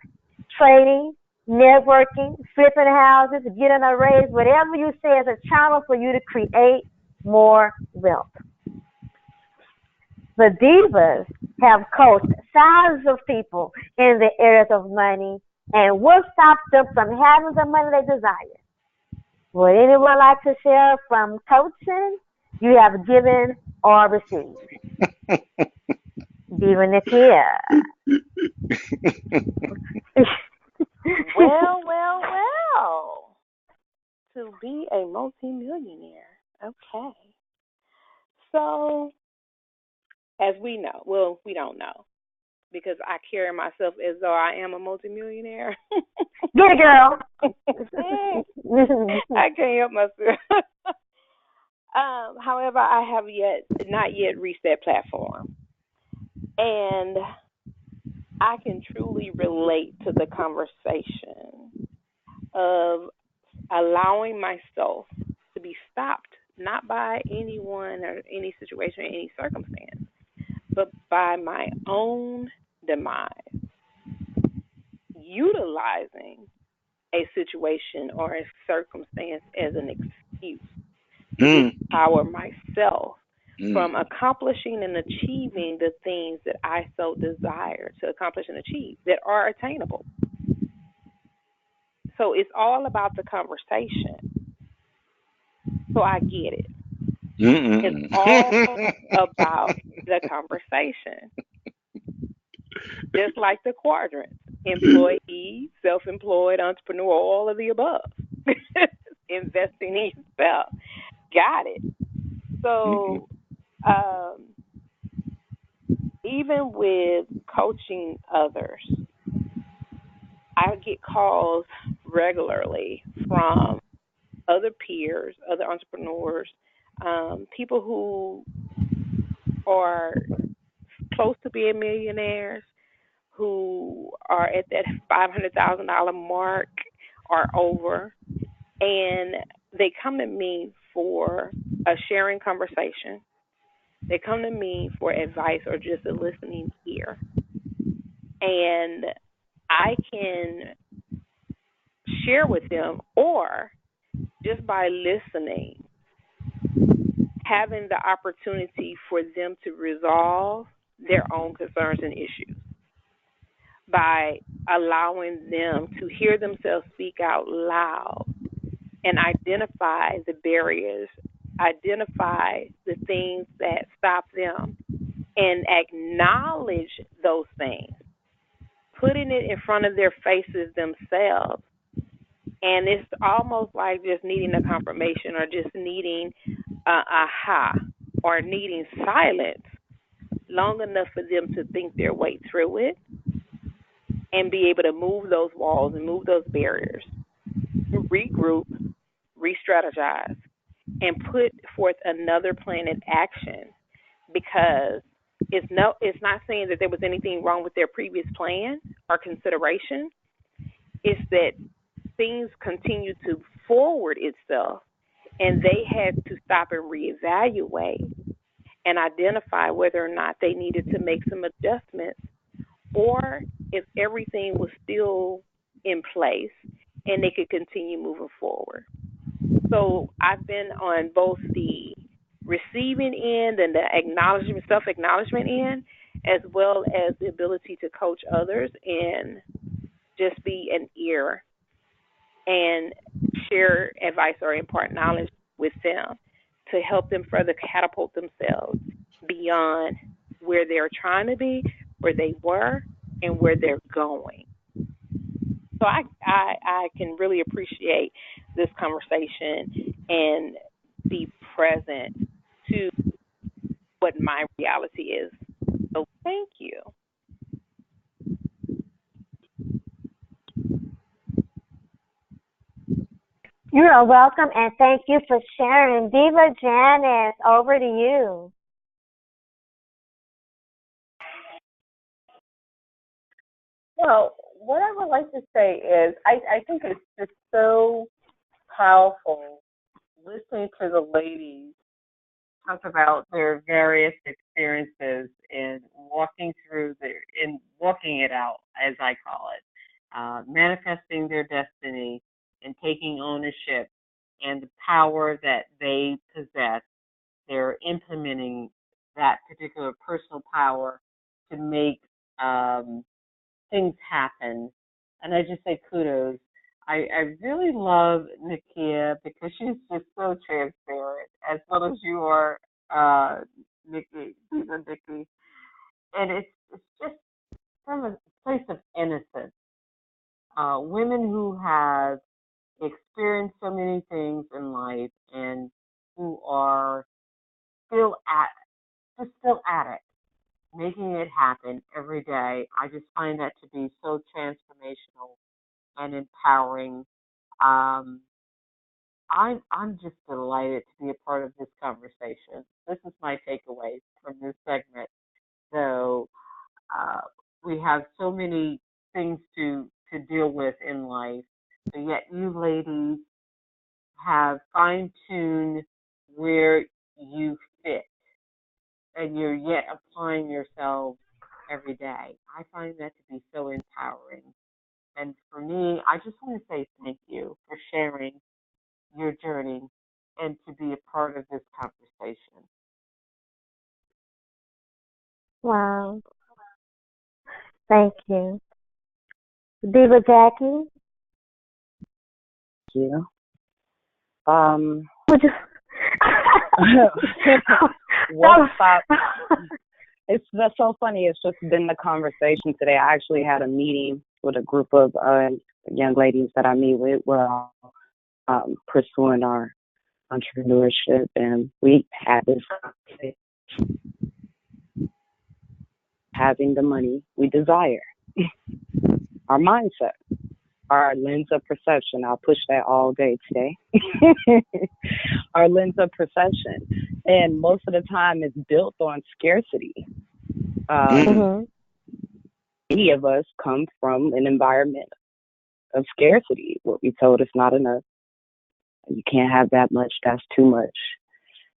trading, networking, flipping houses, getting a raise, whatever you say is a channel for you to create more wealth. The Divas have coached thousands of people in the areas of money, and what stops them from having the money they desire? Would anyone like to share from coaching you have given or received? Diva Nakia. Well. To be a multimillionaire. Okay. So, as we know, well, we don't know, because I carry myself as though I am a multimillionaire. Get it, girl. I can't help myself. However, I have not yet reached that platform. And I can truly relate to the conversation of allowing myself to be stopped, not by anyone or any situation or any circumstance, but by my own demise, utilizing a situation or a circumstance as an excuse to empower myself from accomplishing and achieving the things that I so desire to accomplish and achieve that are attainable. So it's all about the conversation. So I get it. It's all about the conversation. Just like the quadrants, employee, self-employed, entrepreneur, all of the above. Investing in yourself. Got it. So even with coaching others, I get calls regularly from other peers, other entrepreneurs, people who are close to being millionaires, who are at that $500,000 mark or over, and they come to me for a sharing conversation. They come to me for advice or just a listening ear. And I can share with them, or just by listening, having the opportunity for them to resolve their own concerns and issues by allowing them to hear themselves speak out loud and identify the barriers, identify the things that stop them, and acknowledge those things, putting it in front of their faces themselves. And it's almost like just needing a confirmation or just needing aha or needing silence long enough for them to think their way through it and be able to move those walls and move those barriers, regroup, re strategize, and put forth another plan in action, because it's not saying that there was anything wrong with their previous plan or consideration. It's that things continue to forward itself, and they had to stop and reevaluate and identify whether or not they needed to make some adjustments, or if everything was still in place and they could continue moving forward. So I've been on both the receiving end and the acknowledgement, self acknowledgement end, as well as the ability to coach others and just be an ear and share advice or impart knowledge with them to help them further catapult themselves beyond where they're trying to be, where they were, and where they're going. So I can really appreciate this conversation and be present to what my reality is. So thank you. You are welcome, and thank you for sharing. Diva Janice, over to you. Well, what I would like to say is I think it's just so powerful listening to the ladies talk about their various experiences in walking through in walking it out, as I call it, manifesting their destiny and taking ownership and the power that they possess. They're implementing that particular personal power to make things happen. And I just say kudos. I really love Nakia because she's just so transparent, as well as you are, Nikki, Nikki. And it's just from a place of innocence. Women who have experienced so many things in life and who are still still at it, making it happen every day. I just find that to be so transformational and empowering. Um, I'm just delighted to be a part of this conversation. This is my takeaway from this segment. So we have so many things to deal with in life, but yet you ladies have fine tuned where you fit, and you're yet applying yourselves every day. I find that to be so empowering. And for me, I just want to say thank you for sharing your journey and to be a part of this conversation. Wow, thank you. Diva Jackie, Yeah. Um, would you? what stop? It's that's so funny. It's just been the conversation today. I actually had a meeting with a group of young ladies that I meet with. We're all pursuing our entrepreneurship, and we had this conversation, having the money we desire, our mindset. our lens of perception. I'll push that all day today. Our lens of perception, and most of the time, it's built on scarcity. Um, Mm. Mhm. Many of us come from an environment of scarcity. What we told is not enough. You can't have that much. That's too much.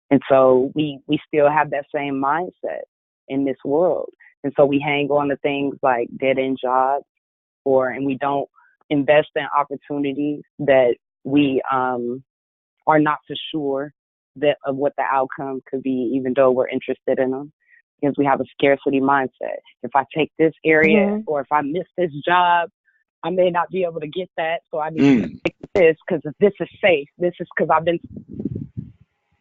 And so we still have that same mindset in this world. And so we hang on to things like dead end jobs, and we don't invest in opportunities that we are not for sure that of what the outcome could be, even though we're interested in them, because we have a scarcity mindset. If I take this area Mhm. or if I miss this job, I may not be able to get that, so I need to Mm. stick with this because this is safe. This is because I've been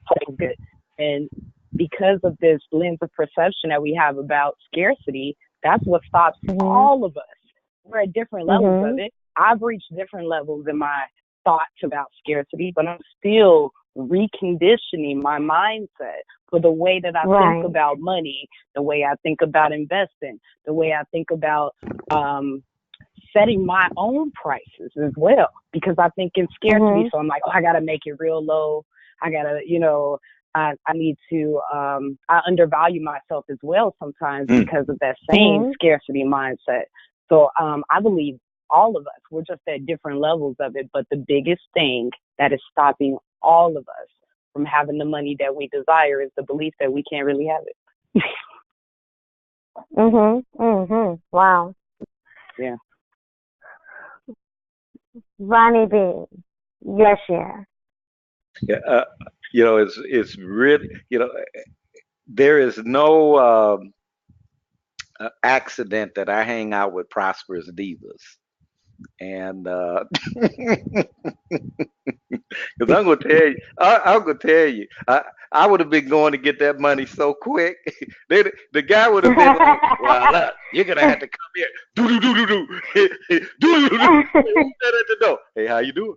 so good. And because of this lens of perception that we have about scarcity, that's what stops Mhm. all of us. We're at different levels of Mhm. it. I've reached different levels in my thoughts about scarcity, but I'm still reconditioning my mindset for the way that I think Right. about money, the way I think about investing, the way I think about um, setting my own prices as well, because I think in scarcity. Mhm. So I'm like, oh, I got to make it real low. I got to, I need to, I undervalue myself as well sometimes Mm. because of that same Mhm. scarcity mindset. So I believe all of us, we're just at different levels of it. But the biggest thing that is stopping all of us from having the money that we desire is the belief that we can't really have it. Mhm. Mhm. Wow. Yeah. Ronnie B. Your share. Yeah, it's really, there is no accident that I hang out with prosperous divas. And because I'm gonna tell you, I'm gonna tell you, I would have been going to get that money so quick. The guy would have been like, "Well, look, you're gonna have to come here, do do do do do, do do do. Hey, who's that at the door? Hey, how you doing?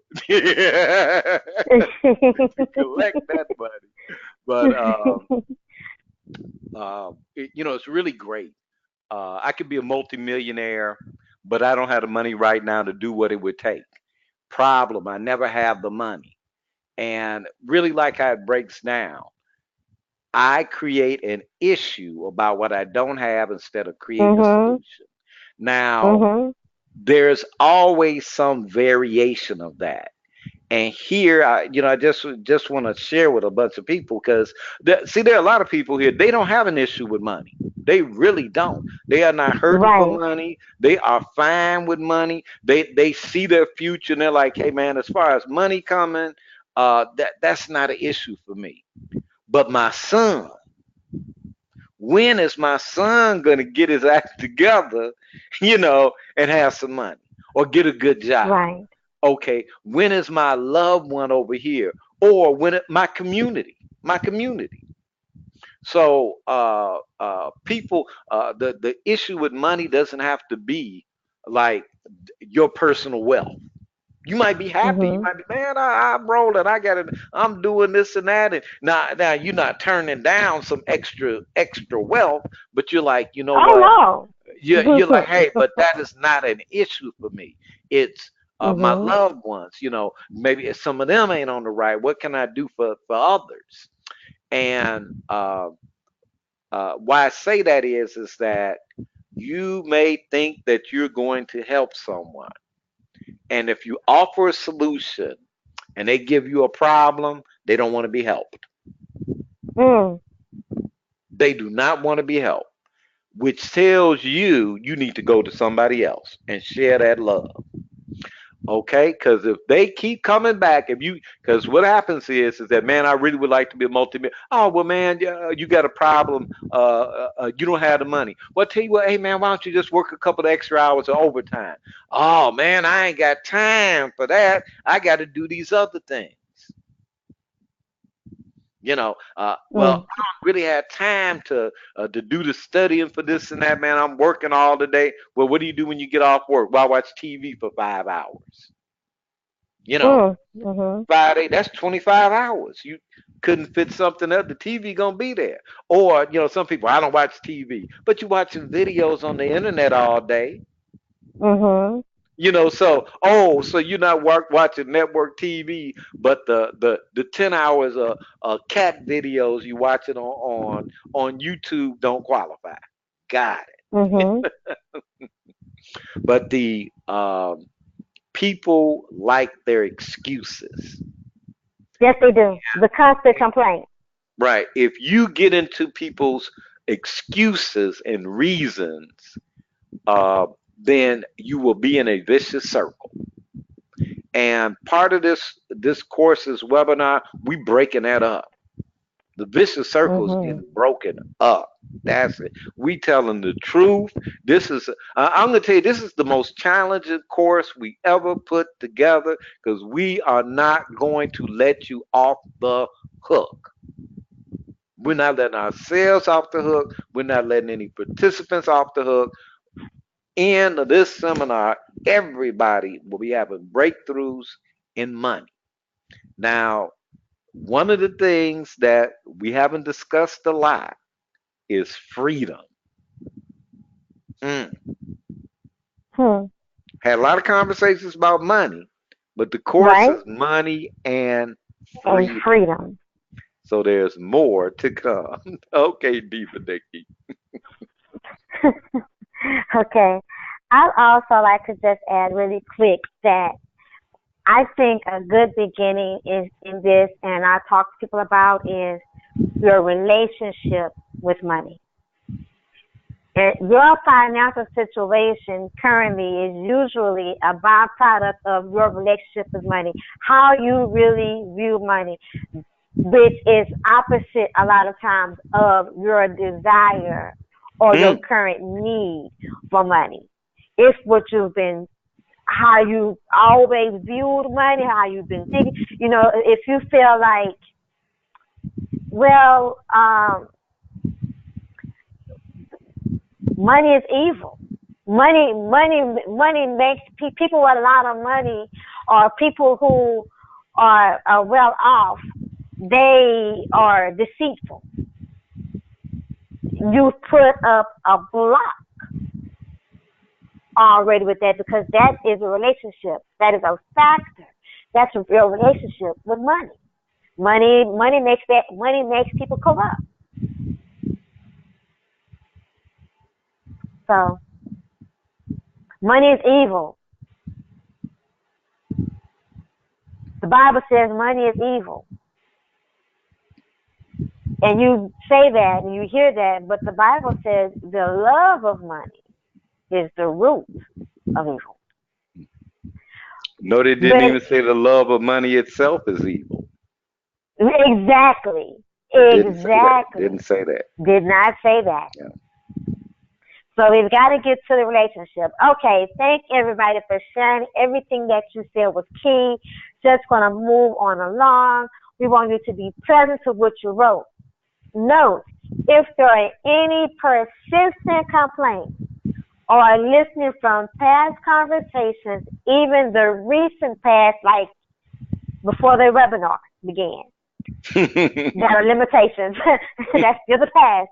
To collect that money, but it's really great. I could be a multimillionaire, but I don't have the money right now to do what it would take. Problem, I never have the money. And really like how it breaks down, I create an issue about what I don't have instead of creating a Mhm. solution. Now, Mhm. there's always some variation of that. And here, I just want to share with a bunch of people because see, there are a lot of people here. They don't have an issue with money. They really don't. They are not hurting for Right. money. They are fine with money. They see their future and they're like, hey man, as far as money coming, that's not an issue for me. But my son, when is my son gonna get his act together, and have some money or get a good job? Right. Okay, when is my loved one over here, or my community? So people, the issue with money doesn't have to be like your personal wealth. You might be happy. You Mhm. might be, man, I'm rolling. I got it. I'm doing this and that. And now you're not turning down some extra wealth, but you're like, you know what? Oh You're like, no. hey, but that is not an issue for me. It's my Mhm. loved ones. Maybe if some of them ain't on the right. What can I do for others? And why I say that is that you may think that you're going to help someone, and if you offer a solution and they give you a problem, they don't want to be helped. Mm. They do not want to be helped, which tells you need to go to somebody else and share that love. Okay, because if they keep coming back, because what happens is that man, I really would like to be a multi-million. Oh well, man, you got a problem. You don't have the money. Well, tell you what, hey man, why don't you just work a couple of extra hours of overtime? Oh man, I ain't got time for that. I got to do these other things. Well, Mm. I don't really have time to do the studying for this and that, man. I'm working all the day. Well, what do you do when you get off work? Well, I watch TV for 5 hours. You know, Mm. Mhm. Friday, that's 25 hours. You couldn't fit something up. The TV gonna be there. Or, some people, I don't watch TV, but you watching videos on the internet all day. Mhm. So you're not watching network TV, but the 10 hours of cat videos you watching on YouTube don't qualify. Got it. Mhm. But the people like their excuses. Yes, they do. The constant complaint. Right. If you get into people's excuses and reasons, uh, then you will be in a vicious circle. And part of this course's webinar, we breaking that up. The vicious circle is Mhm. getting broken up. That's it. We telling the truth. This is I'm gonna tell you, this is the most challenging course we ever put together because we are not going to let you off the hook. We're not letting ourselves off the hook. We're not letting any participants off the hook. In this seminar, everybody will be having breakthroughs in money. Now, one of the things that we haven't discussed a lot is freedom. Mm. Hmm. Had a lot of conversations about money, but the course Right? is money and And freedom. freedom. So there's more to come. Okay, Diva Nikki. Okay. I'd also like to just add really quick that I think a good beginning is in this, and I talk to people about is your relationship with money. And your financial situation currently is usually a byproduct of your relationship with money, how you really view money, which is opposite a lot of times of your desire or your Hmm. current need for money. It's what you've been, how you always viewed money, how you've been thinking. If you feel like, well, money is evil. Money makes people with a lot of money, or people who are well off. They are deceitful. You put up a block already with that because that is a relationship. That is a factor. That's a real relationship with money. Money makes people corrupt. So money is evil. The Bible says money is evil. And you say that and you hear that, but the Bible says the love of money is the root of evil. No, they didn't But even say the love of money itself is evil. exactly, It didn't say that. exactly. Didn't say that. Did not say that. Yeah. So we've got to get to the relationship. Okay, thank everybody for sharing. Everything that you said was key. Just going to move on along. We want you to be present to what you wrote. Note, if there are any persistent complaints or listening from past conversations, even the recent past, like before the webinar began, there are limitations. That's still the past.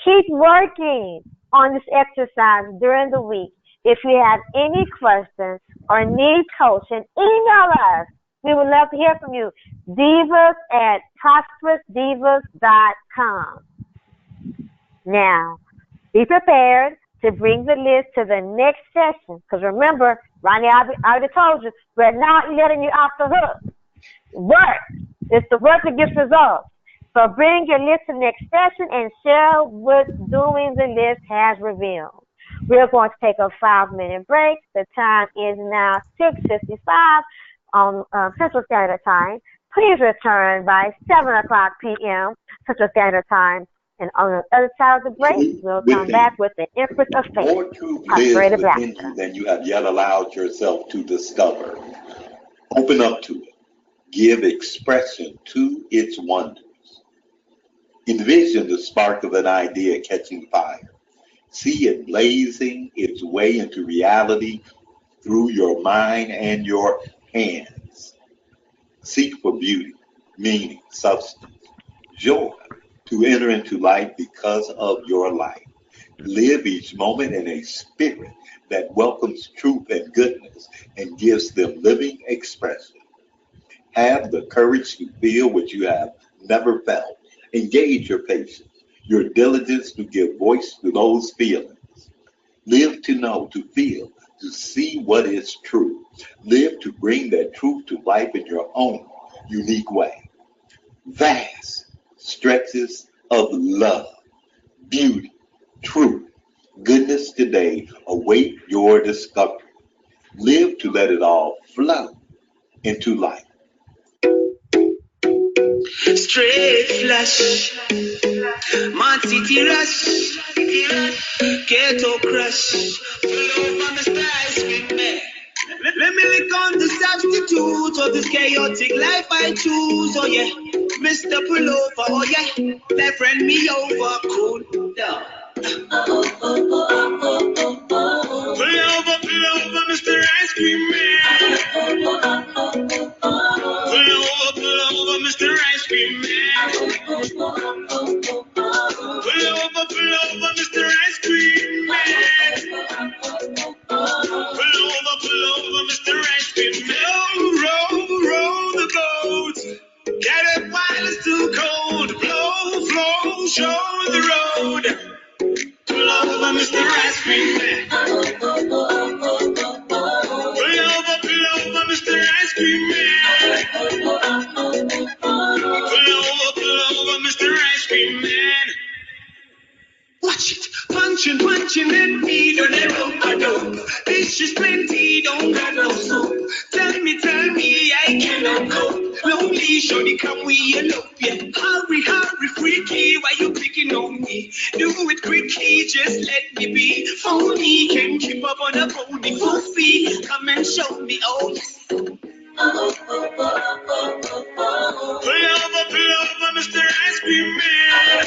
Keep working on this exercise during the week. If you have any questions or need coaching, email us. We would love to hear from you. Divas at prosperousdivas.com. Now, be prepared to bring the list to the next session. Because remember, Ronnie, I already told you, we're not letting you off the hook. Work. It's the work that gets results. So bring your list to the next session and share what doing the list has revealed. We're going to take a 5-minute break. The time is now 6:55 on Central Standard Time. Please return by 7 o'clock p.m. Central Standard Time. And on the other side of the break, we'll come Within back you. with the Empress of Faith, More truth lives Operator within Blaster. you than you have yet allowed yourself to discover. Open up to it. Give expression to its wonders. Envision the spark of an idea catching fire. See it blazing its way into reality through your mind and your hands. Seek for beauty, meaning, substance, joy to enter into life because of your life. Live each moment in a spirit that welcomes truth and goodness and gives them living expression. Have the courage to feel what you have never felt. Engage your patience, your diligence to give voice to those feelings. Live to know, to feel, to see what is true. Live to bring that truth to life in your own unique way. Vast stretches of love, beauty, truth, goodness today await your discovery. Live to let it all flow into life. Straight flash, man city rush, ghetto crush, full over my styles with me. Let me lick on the substitute of this chaotic life I choose, oh yeah. Mr. Pullover, oh yeah. Let friend me over, cool down. Pull over, Mr. Ice Cream Man. Pull over, Mr. Ice Cream Man. Pull over, Mr. Ice Cream Man. Pull over, Mr. Ice Cream Man. Row the boat. Get it while it's too cold. Flow, show the road. Pull over, Mr. Ice Cream Man. Pull over, Mr. Ice Cream Man. Pull over, Mr. Ice Cream Man. Watch it, punching at me, don't let a dope. Fish is plenty, don't got no soap. Tell me, I cannot cope. Lonely, shorty, come we elope, yeah. Hurry, freaky, why you picking on me? Do it quickly, just let me be. Phony, can keep up on a pony, goofy. Come and show me, oh yes. Pull over, Mr. Ice Cream Man.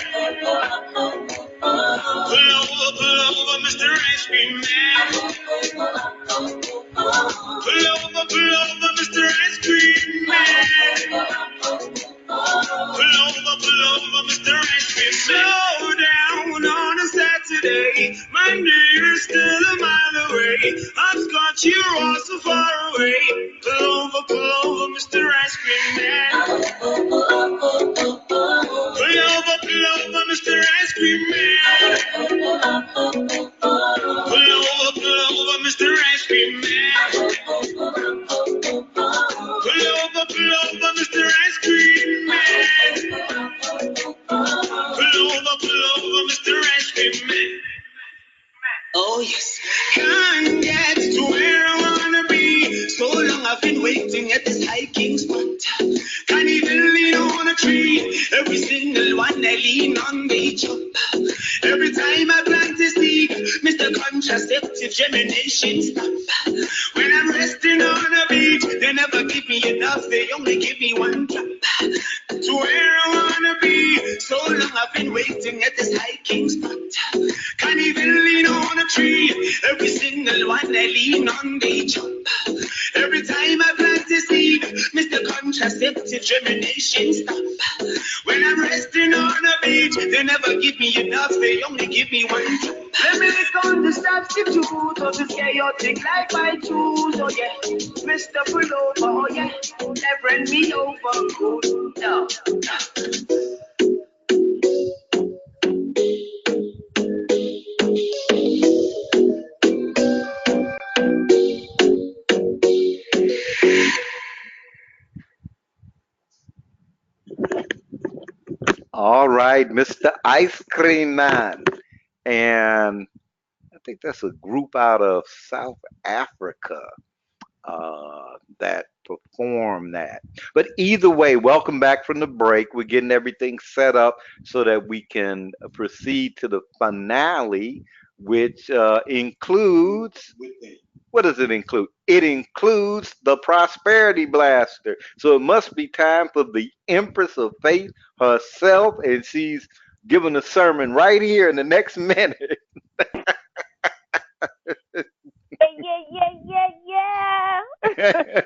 Pull over, Mr. Ice Cream Man. Pull over, Mr. Ice Cream Man. Pull over, Mr. Ice Cream. Slow down on a Saturday. Monday is still a mile away. Hopscotch, you're all so far away. Pull over, Mr. Ice Cream Man. Pull over, Mr. Ice Cream Man. Pull over, Mr. Ice Cream Man. Pull over, Mr. Ice Cream Man. Pull over, Mr. Ice Cream Man. Oh yes, can't get to where I wanna be. So long I've been waiting at this hiking spot. Can't even lean on a tree. Every single one I lean on, they chop. Every time I plant a seed, Mr. Contraceptive germination stop. When I'm resting on a beach, they never give me enough. They only give me one drop. To where I wanna be. So long I've been waiting at this hiking spot. Can't even lean on a tree. Every single one I lean on, they chop. Every time I plant a seed, Mr. Contraceptive germination stop. When I'm resting on a beach, they never give me enough. They only give me one drop. Let me lick on the substitute of this chaotic life I choose. Oh yeah, Mr. Pullover. Oh yeah, never me over. Good. No. All right, Mr. Ice Cream Man. And I think that's a group out of South Africa that perform that. But either way, welcome back from the break. We're getting everything set up so that we can proceed to the finale, which includes, what does it include? It includes the Prosperity Blaster. So it must be time for the Empress of Faith herself, and she's giving a sermon right here in the next minute. Yeah.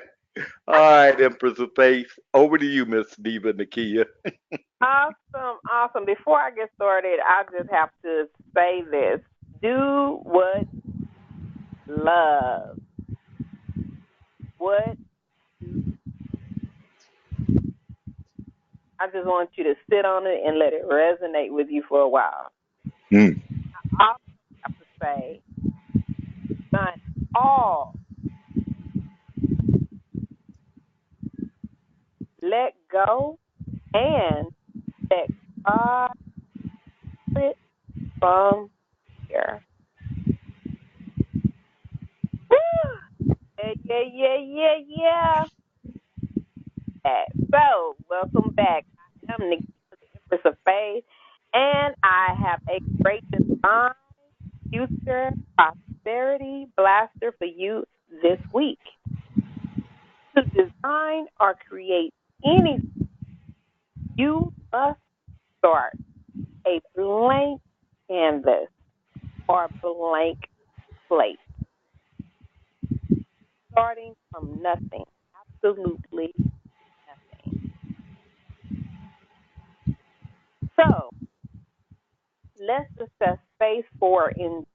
All right, Empress of Faith, over to you, Miss Diva Nakia. Awesome. Before I get started, I just have to say this. Do what you love. What I just want you to sit on it and let it resonate with you for a while. Mm. I also have to say, done all, let go, and let God it from here. Woo! Yeah. So, welcome back. I am Nikita, the Empress of Faith, and I have a great divine future prosperity blaster for you this week. To design or create anything, you must start a blank canvas or blank slate, starting from nothing, absolutely nothing. So, let's discuss space for enjoyment.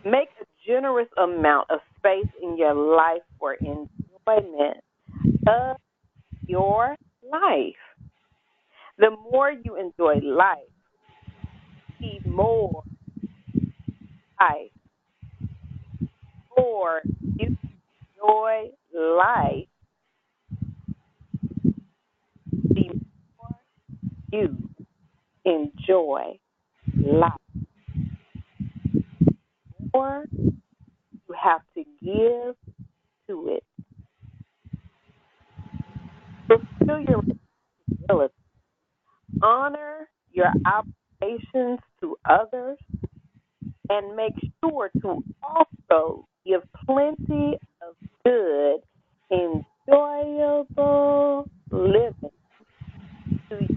Make a generous amount of space in your life for enjoyment of your life. The more you enjoy life, the more life, more you enjoy life, the more you enjoy life. The more you have to give to it. Fulfill your responsibility. Honor your obligations to others, and make sure to also give plenty of good, enjoyable living to you.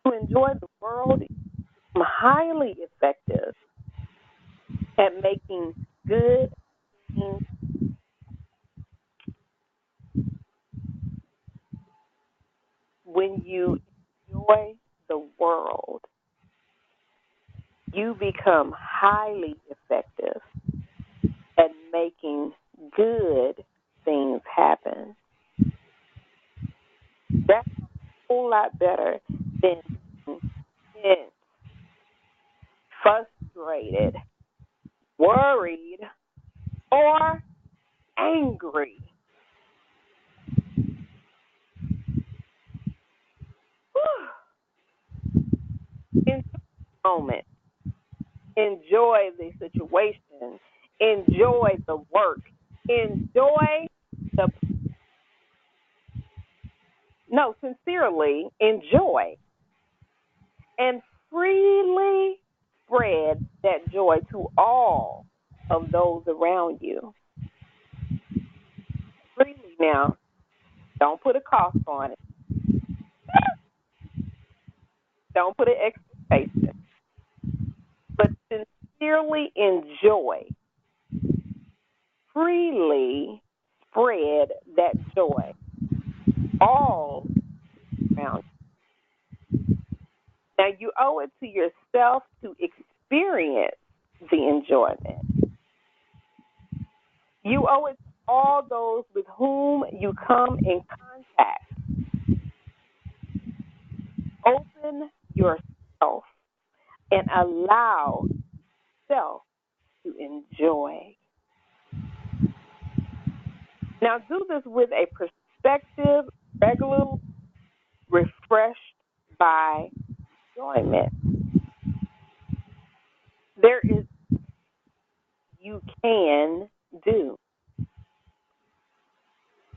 To enjoy the world, I'm highly effective at making good things. When you enjoy the world, you become highly effective at making good things happen. That's a whole lot better than being tense, frustrated, worried, or angry. Enjoy the moment. Enjoy the situation. Enjoy the work. Enjoy the, no, sincerely, enjoy. And freely spread that joy to all of those around you. Freely now. Don't put a cost on it. Don't put an expectation. But sincerely enjoy. Freely spread that joy all around. Now you owe it to yourself to experience the enjoyment. You owe it to all those with whom you come in contact. Open yourself and allow yourself to enjoy. Now do this with a perspective regularly refreshed by enjoyment. There is you can do.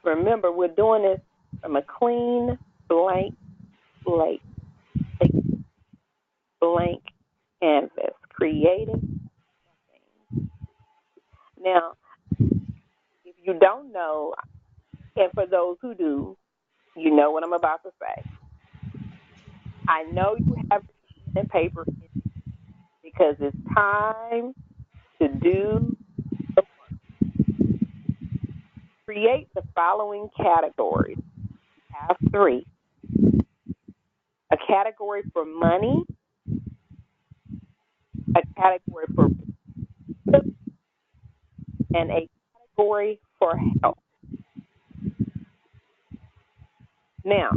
Remember, we're doing this from a clean blank slate, a blank canvas, creating things. Now, if you don't know, and for those who do, you know what I'm about to say. I know you have your pen and paper because it's time to do the work. Create the following categories. You have three. A category for money, a category for relationships, and a category for health. Now,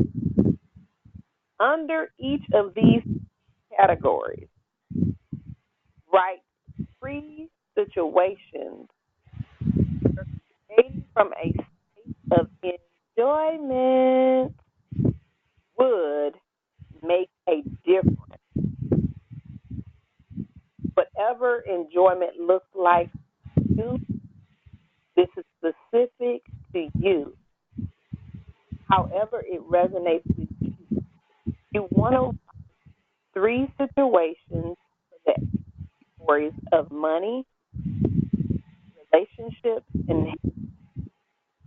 under each of these categories, write 3 situations creating from a state of enjoyment would make a difference. Whatever enjoyment looks like to you, this is specific to you. However, it resonates with you. You want to 3 situations for the categories of money, relationships, and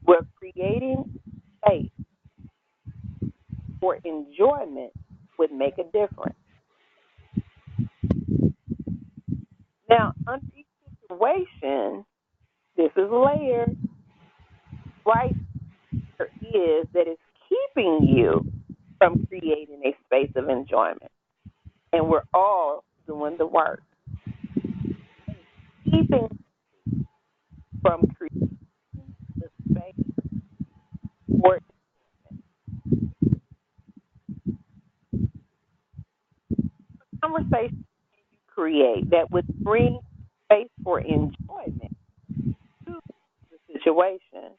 we're creating space for enjoyment would make a difference. Now, under each situation, this is layered. Right there is that is keeping you from creating a space of enjoyment. And we're all doing the work. Keeping from creating the space for conversation you create that would bring space for enjoyment to the situation.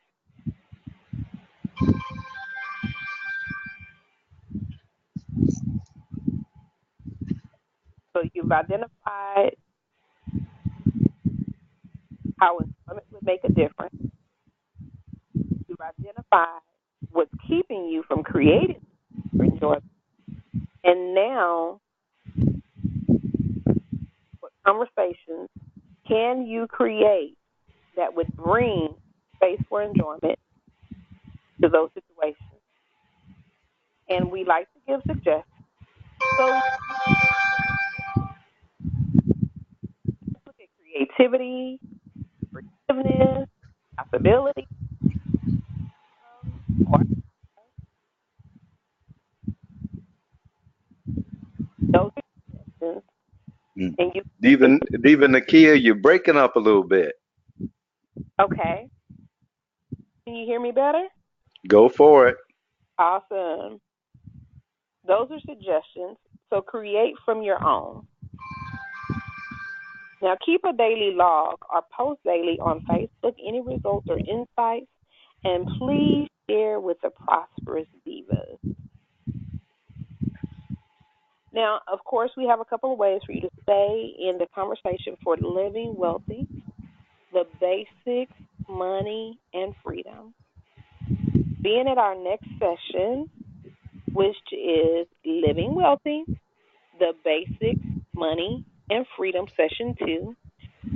So you've identified how enjoyment would make a difference. You've identified what's keeping you from creating enjoyment. And now, what conversations can you create that would bring space for enjoyment to those situations? And we like to give suggestions. So let's look at creativity, forgiveness, possibility, or those suggestions. Mm. And you, Diva Nakia, you're breaking up a little bit. okay. Can you hear me better? Go for it. Awesome. Those are suggestions. So create from your own. Now keep a daily log or post daily on Facebook any results or insights, and please share with the prosperous divas. Now, of course, we have a couple of ways for you to stay in the conversation for living wealthy, the basics, money, and freedom. Being at our next session, which is Living Wealthy, the basics, money, and freedom session 2,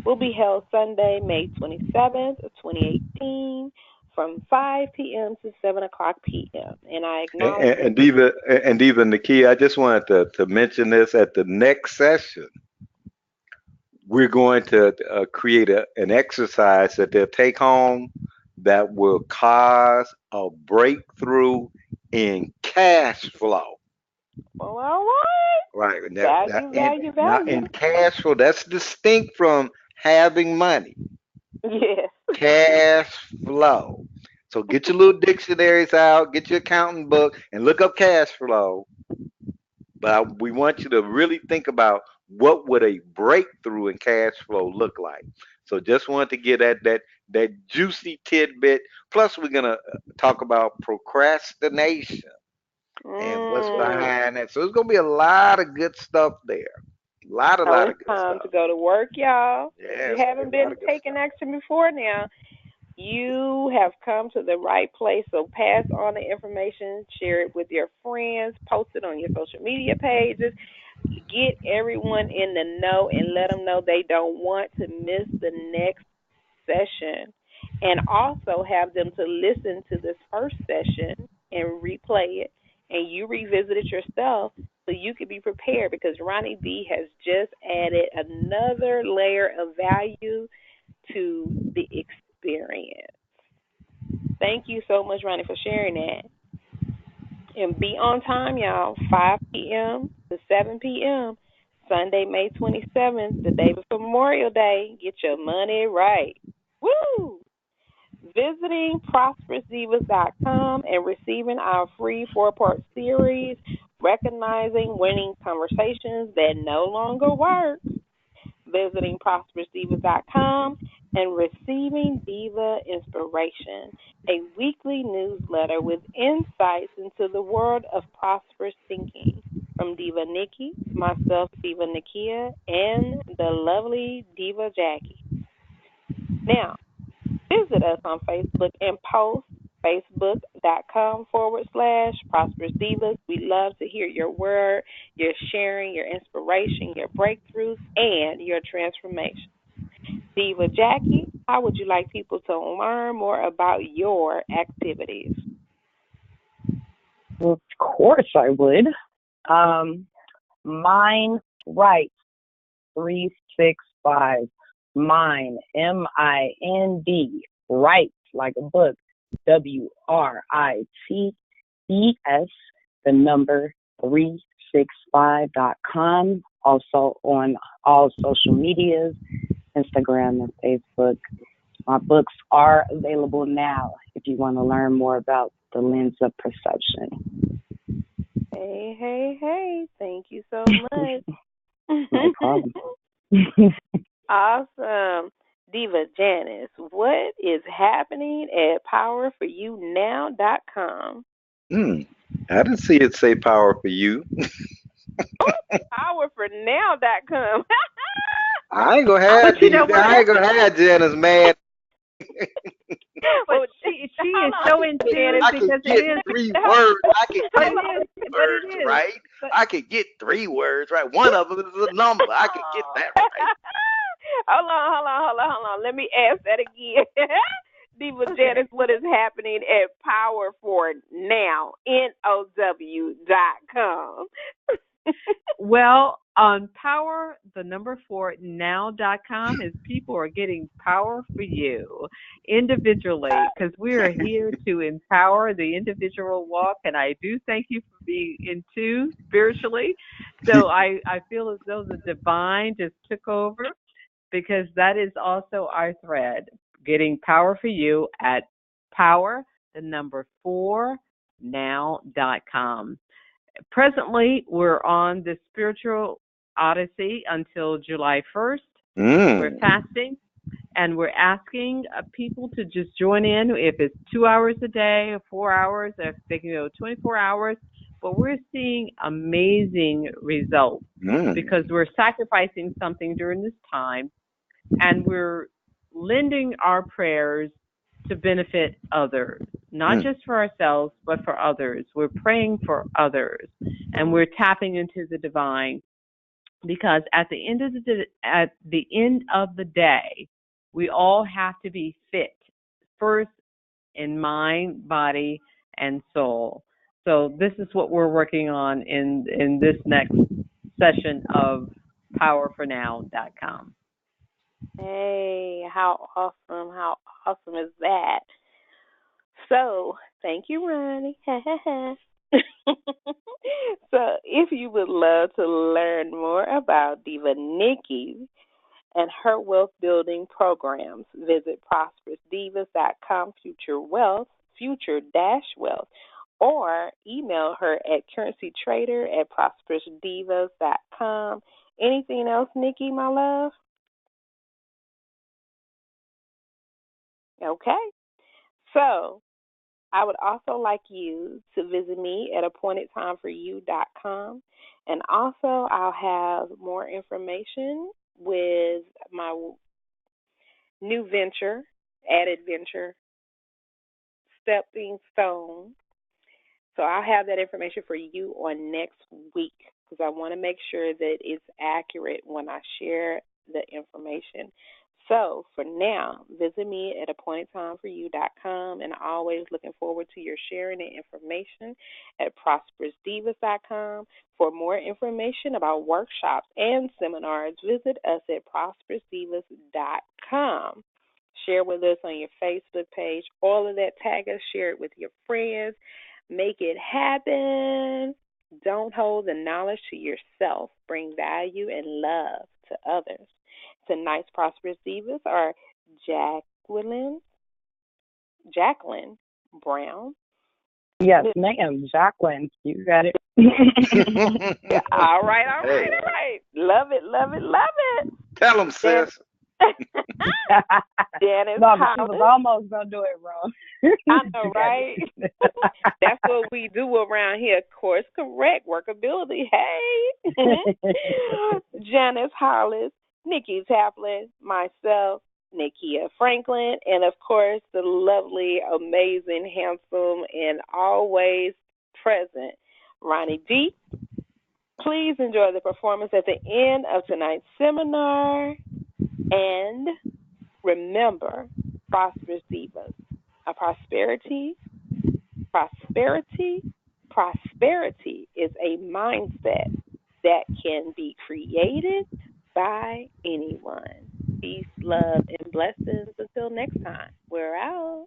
will be held Sunday, May 27th, 2018, from 5 p.m. to 7 o'clock p.m. And I And, acknowledge and, that. and Diva Nakia, I just wanted to mention this at the next session. We're going to create an exercise that they'll take home that will cause a breakthrough in cash flow. Well, all right. Right. Now, Value. in cash flow, that's distinct from having money. Yes. Cash flow. So get your little dictionaries out, get your accounting book, and look up cash flow. But we want you to really think about what would a breakthrough in cash flow look like. So just wanted to get at that juicy tidbit. Plus, we're gonna talk about procrastination and what's Mm. behind that. So it's gonna be a lot of good stuff there. So Lot it's of good time to stuff. go to work, y'all. If Yeah, you it's gonna be haven't a lot been of good taking stuff. action before now, you have come to the right place. So pass on the information, share it with your friends, post it on your social media pages, get everyone in the know and let them know they don't want to miss the next session. And also have them to listen to this first session and replay it, and you revisit it yourself so you can be prepared, because Ronnie B has just added another layer of value to the experience. Thank you so much, Ronnie, for sharing that. And be on time, y'all. 5 p.m. to 7 p.m. Sunday, May 27th, the day before Memorial Day. Get your money right. Woo! Visiting prosperousdivas.com and receiving our free 4-part series, Recognizing Winning Conversations That No Longer Work. Visiting prosperousdivas.com and receiving Diva Inspiration, a weekly newsletter with insights into the world of prosperous thinking from Diva Nikki, myself, Diva Nikia, and the lovely Diva Jackie. Now, visit us on Facebook and post facebook.com/prosperous divas. We love to hear your word, your sharing, your inspiration, your breakthroughs, and your transformation. Diva Jackie, how would you like people to learn more about your activities? Of course I would. Um, Mine right 365. Mine MIND right like a book. WRITES the number 365.com. Also on all social medias, Instagram and Facebook. My books are available now if you want to learn more about the lens of perception. Hey, hey, hey. Thank you so much. No problem. Awesome. Diva Janice, what is happening at powerforyouninow.com? I didn't see it say power for you. Powerfornow.com. I ain't gonna But have you know these. what? I ain't gonna have Janice mad. But Well, she hold is on, so Janice. enthused I can because it get is. three words. I can But get it Hold is. on. But it words is. right. But I can get 3 words right. One of them is a number. I can get Oh. that right. Hold on. Let me ask that again. Diva okay. Janice, what is happening at Power for Now, NOW.com? Well, on power, the number 4 now.com is people are getting power for you individually because we are here to empower the individual walk. And I do thank you for being in tune spiritually. So I feel as though the divine just took over because that is also our thread, getting power for you at power, the number 4 now.com. Presently, we're on the spiritual odyssey until July 1st. We're Mm, fasting and we're asking people to just join in if it's 2 hours a day or 4 hours, if they can go 24 hours. But we're seeing amazing results because mm, we're sacrificing something during this time and we're lending our prayers to benefit others, not mm, just for ourselves, but for others. We're praying for others, and we're tapping into the divine because at the end of the day, we all have to be fit first in mind, body, and soul. So this is what we're working on in this next session of powerfornow.com. Hey, how awesome! How awesome is that? So, thank you, Ronnie. So, if you would love to learn more about Diva Nikki and her wealth building programs, visit prosperousdivas.com future dash wealth, or email her at currencytrader@prosperousdivas.com. Anything else, Nikki, my love? Okay. So, I would also like you to visit me at appointedtimeforyou.com. And also, I'll have more information with my new venture, added venture, Stepping Stone. So I'll have that information for you on next week because I want to make sure that it's accurate when I share the information. So for now, visit me at appointedtimeforyou.com and always looking forward to your sharing the information at prosperousdivas.com. For more information about workshops and seminars, visit us at prosperousdivas.com. Share with us on your Facebook page. All of that, tag us, share it with your friends. Make it happen. Don't hold the knowledge to yourself. Bring value and love to others. Tonight's prosperous divas are Jacqueline, Jacqueline Brown. Yes, ma'am. Jacqueline, you got it. All right, all Hey, right, all right. Love it, love it, love it. tell them, Dan- sis. Janice No, but she was Hollis. almost gonna do it wrong. I know, You got right? it. That's what we do around here. Course correct. Workability. Hey. Janice Hollis, Nikki Taplin, myself, Nikia Franklin, and of course the lovely, amazing, handsome, and always present Ronnie D. Please enjoy the performance at the end of tonight's seminar. And remember, prosperous divas, a prosperity, prosperity is a mindset that can be created by anyone. Peace, love, and blessings. Until next time, we're out.